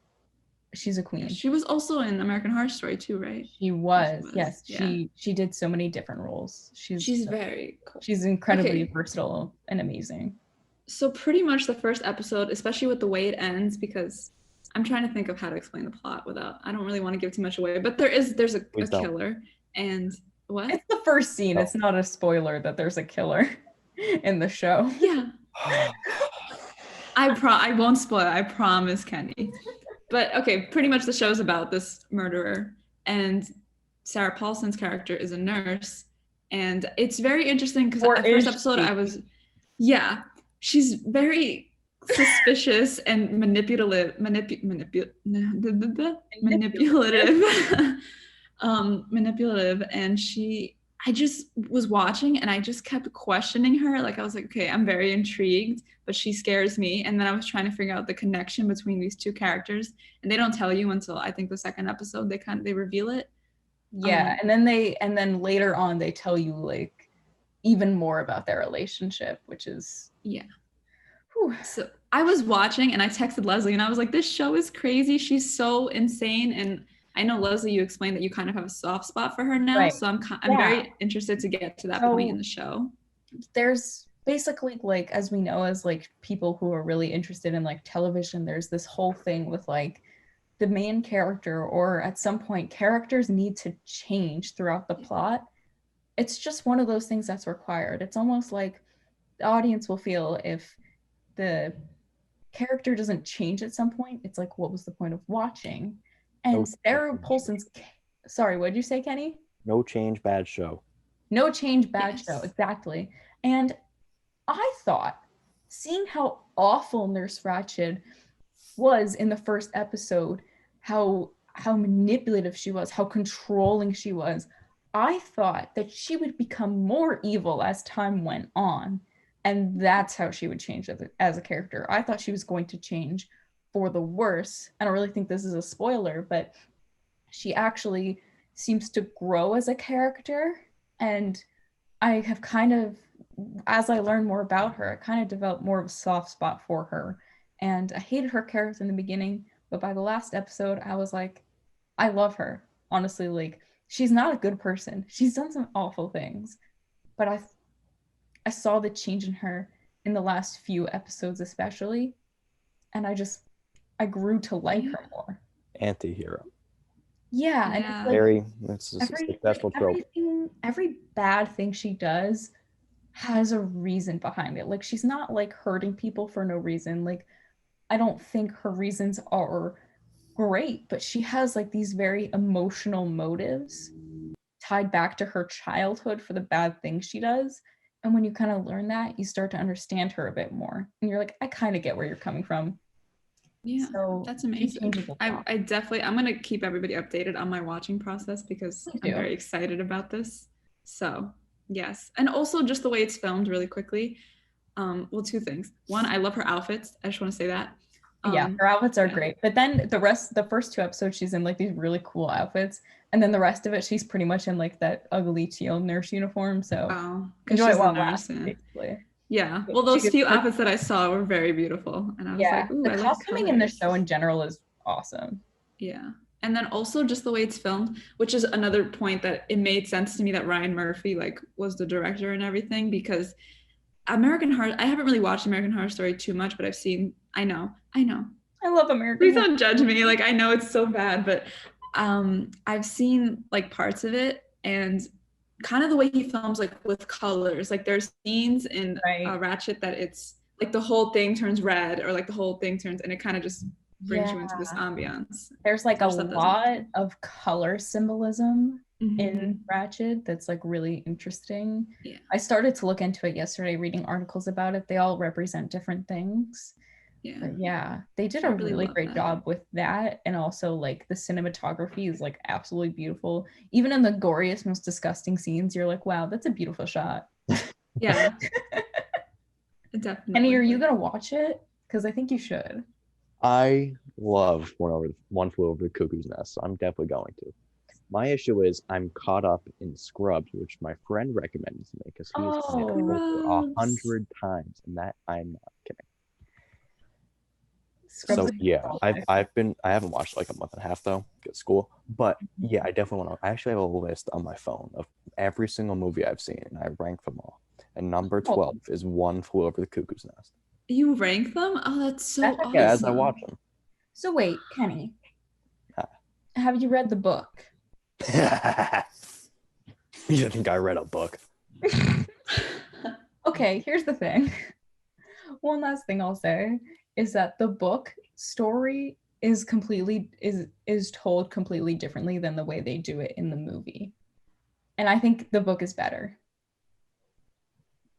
Speaker 1: She's a
Speaker 2: Yeah,
Speaker 1: queen.
Speaker 2: she was also in American Horror Story too, right?
Speaker 1: She was. Yes.
Speaker 2: Yeah.
Speaker 1: She did so many different roles.
Speaker 2: She's very cool.
Speaker 1: She's incredibly
Speaker 2: Okay.
Speaker 1: versatile and amazing.
Speaker 2: So pretty much the first episode, especially with the way it ends, because I'm trying to think of how to explain the plot without, I don't really want to give too much away, but there's a
Speaker 3: Please don't.
Speaker 2: killer, and what?
Speaker 1: It's the first scene.
Speaker 3: Oh.
Speaker 1: It's not a spoiler that there's a killer in the show.
Speaker 2: Yeah. I won't spoil it, I promise, Kenny. But okay, pretty much the show's about this murderer, and Sarah Paulson's character is a nurse, and it's very interesting because
Speaker 1: Or
Speaker 2: at first
Speaker 1: is
Speaker 2: episode
Speaker 1: she?
Speaker 2: I was, yeah, she's very suspicious and manipulative, manipulative, and I just was watching and I just kept questioning her. Like I was like, okay, I'm very intrigued, but she scares me. And then I was trying to figure out the connection between these two characters, and they don't tell you until I think the second episode they reveal it.
Speaker 1: Yeah, and then later on they tell you like even more about their relationship, which is
Speaker 2: Yeah.
Speaker 1: Whew.
Speaker 2: So I was watching and I texted Leslie and I was like, this show is crazy. She's so insane. And I know, Leslie, you explained that you kind of have a soft spot for her now.
Speaker 1: Right.
Speaker 2: So I'm
Speaker 1: Yeah.
Speaker 2: very interested to get to that point in the show.
Speaker 1: There's basically, like, as we know, as like people who are really interested in like television, there's this whole thing with like the main character, or at some point characters need to change throughout the plot. It's just one of those things that's required. It's almost like the audience will feel if the character doesn't change at some point, it's like, what was the point of watching? And Sarah Paulson's, sorry, what did you say, Kenny?
Speaker 3: No change, bad show.
Speaker 1: No change, bad show, exactly. And I thought, seeing how awful Nurse Ratched was in the first episode, how manipulative she was, how controlling she was, I thought that she would become more evil as time went on. And that's how she would change as a character. I thought she was going to change for the worse. I don't really think this is a spoiler, but she actually seems to grow as a character. And I have kind of, as I learned more about her, I kind of developed more of a soft spot for her. And I hated her character in the beginning, but by the last episode, I was like, I love her. Honestly, like, she's not a good person. She's done some awful things, but I saw the change in her in the last few episodes, especially, and I grew to like her more.
Speaker 3: Anti-hero.
Speaker 1: Yeah, and it's like
Speaker 3: Very, that's a successful trope.
Speaker 1: Every bad thing she does has a reason behind it. Like, she's not like hurting people for no reason. Like, I don't think her reasons are great, but she has like these very emotional motives tied back to her childhood for the bad things she does. And when you kind of learn that, you start to understand her a bit more. And you're like, I kind of get where you're coming from.
Speaker 2: Yeah,
Speaker 1: So
Speaker 2: that's
Speaker 1: he
Speaker 2: amazing.
Speaker 1: changes a lot.
Speaker 2: I definitely, I'm gonna keep everybody updated on my watching process because
Speaker 1: Please
Speaker 2: I'm
Speaker 1: do.
Speaker 2: very excited about this. So yes, and also just the way it's filmed really quickly. Well, two things. One, I love her outfits. I just want to say that.
Speaker 1: Yeah, her outfits are
Speaker 2: yeah.
Speaker 1: great. But then the first two episodes, she's in like these really cool outfits. And then the rest of it, she's pretty much in like that ugly teal nurse uniform. So
Speaker 2: Oh, because
Speaker 1: enjoy
Speaker 2: she's
Speaker 1: it
Speaker 2: the
Speaker 1: while it
Speaker 2: nurse.
Speaker 1: lasts,
Speaker 2: Yeah.
Speaker 1: basically.
Speaker 2: Yeah. Well, those
Speaker 1: She
Speaker 2: few
Speaker 1: gets-
Speaker 2: outfits that I saw were very beautiful, and I was
Speaker 1: yeah,
Speaker 2: like, ooh,
Speaker 1: the
Speaker 2: I like
Speaker 1: costuming in the
Speaker 2: colors.
Speaker 1: show in general is awesome.
Speaker 2: Yeah. And then also just the way it's filmed, which is another point that it made sense to me that Ryan Murphy like was the director and everything, because American Horror, I haven't really watched American Horror Story too much, but I know.
Speaker 1: I love American
Speaker 2: Please
Speaker 1: Horror.
Speaker 2: don't judge me. Like, I know it's so bad, but I've seen like parts of it, and kind of the way he films like with colors. Like there's scenes in
Speaker 1: Right.
Speaker 2: Ratchet that it's like the whole thing turns red, or like the whole thing turns, and it kind of just brings you into this ambiance.
Speaker 1: There's like a
Speaker 2: There's stuff that's
Speaker 1: lot of color symbolism
Speaker 2: Mhm.
Speaker 1: in Ratchet that's like really interesting.
Speaker 2: Yeah.
Speaker 1: I started to look into it yesterday, reading articles about it. They all represent different things.
Speaker 2: Yeah.
Speaker 1: But yeah, they did
Speaker 2: I
Speaker 1: a
Speaker 2: really
Speaker 1: really
Speaker 2: love
Speaker 1: great
Speaker 2: that.
Speaker 1: job with that. And also like the cinematography is like absolutely beautiful. Even in the goriest, most disgusting scenes, you're like, wow, that's a beautiful shot.
Speaker 2: Yeah. Definitely.
Speaker 1: Kenny, are you gonna watch it? Because I think you should.
Speaker 3: I love One Flew Over the Cuckoo's Nest, so I'm definitely going to. My issue is I'm caught up in Scrubs, which my friend recommended to me because he's seen it over
Speaker 2: Scrubs.
Speaker 3: 100 times, and that I'm not kidding.
Speaker 1: Scrubs
Speaker 3: So
Speaker 1: is
Speaker 3: yeah,
Speaker 1: awesome.
Speaker 3: I haven't watched like a month and a half though, at school. But yeah, I definitely want to. I actually have a list on my phone of every single movie I've seen, and I rank them all. And number 12 is One Flew Over the Cuckoo's Nest.
Speaker 2: You rank them? Oh, that's so awesome.
Speaker 3: Yeah, as I watch them.
Speaker 1: So wait, Kenny, have you read the book?
Speaker 3: You think I read a book?
Speaker 1: Okay, here's the thing. One last thing I'll say is that the book story is told completely differently than the way they do it in the movie. And I think the book is better.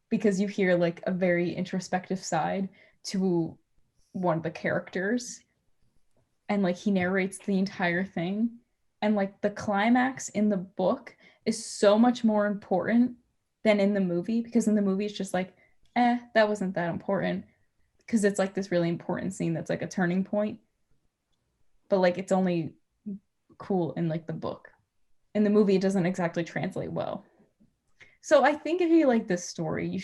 Speaker 1: Because you hear like a very introspective side to one of the characters. And like he narrates the entire thing. And like the climax in the book is so much more important than in the movie, because in the movie it's just like, that wasn't that important, because it's like this really important scene that's like a turning point, but like it's only cool in like the book. In the movie it doesn't exactly translate well. So I think if you like this story,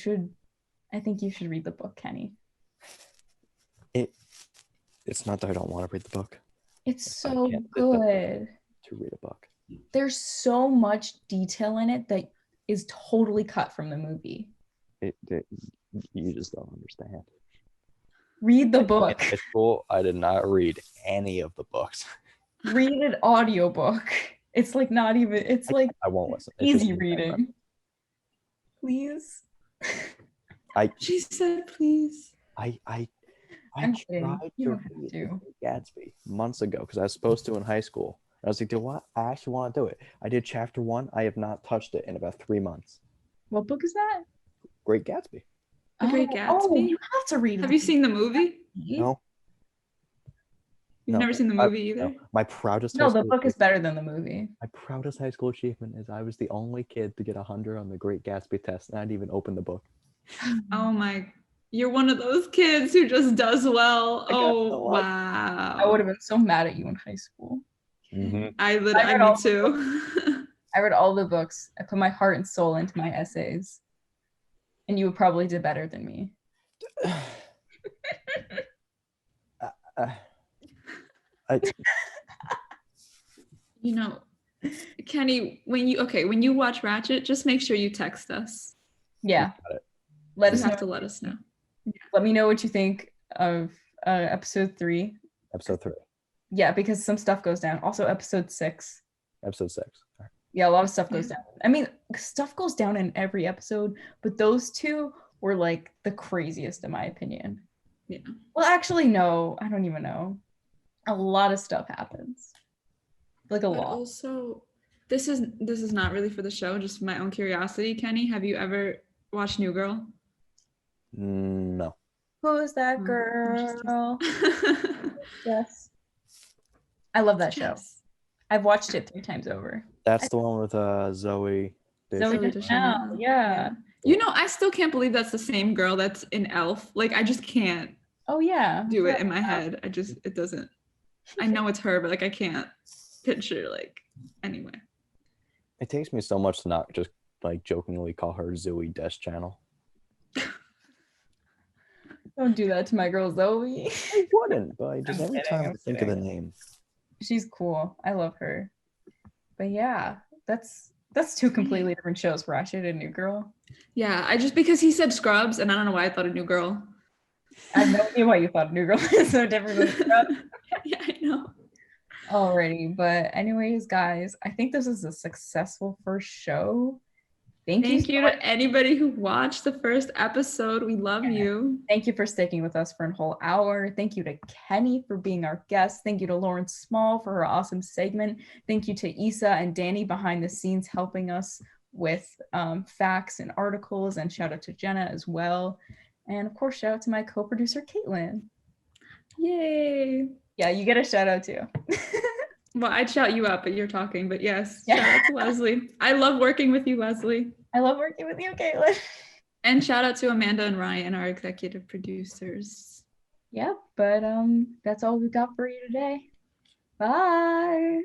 Speaker 1: I think you should read the book, Kenny.
Speaker 3: It's not that I don't want to read the book.
Speaker 1: It's so good
Speaker 3: to read a book.
Speaker 1: There's so much detail in it that is totally cut from the movie.
Speaker 3: You just don't understand.
Speaker 1: Read the book.
Speaker 3: In high school, I did not read any of the books.
Speaker 1: Read an audiobook. It's like not even, it's like
Speaker 3: I won't listen. It's
Speaker 1: easy
Speaker 3: just
Speaker 1: reading. Please.
Speaker 2: She said please.
Speaker 3: I
Speaker 1: I'm
Speaker 3: tried
Speaker 1: kidding. You
Speaker 3: to
Speaker 1: don't have
Speaker 3: read
Speaker 1: to.
Speaker 3: Gatsby months ago because I was supposed to in high school. I was like, do what? I actually want to do it. I did chapter 1. I have not touched it in about 3 months.
Speaker 1: What book is that?
Speaker 3: Great Gatsby.
Speaker 2: The Great Gatsby?
Speaker 1: You have to read it.
Speaker 2: Have you seen the movie?
Speaker 3: No.
Speaker 2: You've never seen the movie either?
Speaker 3: No. My proudest
Speaker 1: No, the book is better than the movie.
Speaker 3: My proudest high school achievement is I was the only kid to get 100 on the Great Gatsby test, and I didn't even open the book.
Speaker 2: Oh my, you're one of those kids who just does well. Oh, wow.
Speaker 1: I would have been so mad at you in high school.
Speaker 3: Mm-hmm.
Speaker 2: I me too.
Speaker 1: I read all the books. I put my heart and soul into my essays. And you probably did better than me.
Speaker 2: You know, Kenny, when you watch Ratchet, just make sure you text us.
Speaker 1: Yeah.
Speaker 2: Let us have to let us know.
Speaker 1: Let me know what you think of episode 3.
Speaker 3: Episode 3.
Speaker 1: Yeah, because some stuff goes down. Also, episode 6.
Speaker 3: Episode 6.
Speaker 1: Yeah, a lot of stuff goes down. I mean, stuff goes down in every episode, but those two were like the craziest in my opinion.
Speaker 2: Yeah.
Speaker 1: Well, actually, no, I don't even know. A lot of stuff happens. Like a lot.
Speaker 2: Also, this is not really for the show, just my own curiosity. Kenny, have you ever watched New Girl?
Speaker 3: No.
Speaker 1: Who's that girl? Yes. I love that show.
Speaker 2: Yes.
Speaker 1: I've watched it 3 times over.
Speaker 3: That's the one with Zoe.
Speaker 1: Zoe
Speaker 2: Deschanel.
Speaker 1: Deschanel, yeah.
Speaker 2: You know, I still can't believe that's the same girl that's in Elf. Like, I just can't
Speaker 1: Oh yeah.
Speaker 2: do it in my head. It doesn't. I know it's her, but like I can't picture like anyway.
Speaker 3: It takes me so much to not just like jokingly call her Zoe Deschanel.
Speaker 1: Don't do that to my girl Zoe.
Speaker 3: I wouldn't, but just
Speaker 1: I'm
Speaker 3: every
Speaker 1: kidding,
Speaker 3: time
Speaker 1: I'm
Speaker 3: I think of the
Speaker 1: kidding.
Speaker 3: name.
Speaker 1: She's cool. I love her. But yeah, that's 2 completely different shows. Ratchet and New Girl.
Speaker 2: Yeah, I just because he said Scrubs, and I don't know why I thought a New Girl.
Speaker 1: I have no idea why you thought New Girl is so different than Scrubs.
Speaker 2: Yeah, I know.
Speaker 1: Alrighty, but anyways, guys, I think this is a successful first show. Thank you
Speaker 2: Thank you to anybody who watched the first episode. We love you.
Speaker 1: Thank you for sticking with us for a whole hour. Thank you to Kenny for being our guest. Thank you to Lauren Small for her awesome segment. Thank you to Issa and Danny behind the scenes helping us with facts and articles. And shout out to Jenna as well. And of course, shout out to my co-producer, Caitlin.
Speaker 2: Yay.
Speaker 1: Yeah, you get a shout out too.
Speaker 2: Well, I'd shout you up, but you're talking. But yes,
Speaker 1: Yeah.
Speaker 2: shout out to Leslie. I love working with you, Leslie.
Speaker 1: I love working with you, Caitlin.
Speaker 2: And shout out to Amanda and Ryan, our executive producers.
Speaker 1: Yeah, but that's all we got for you today. Bye.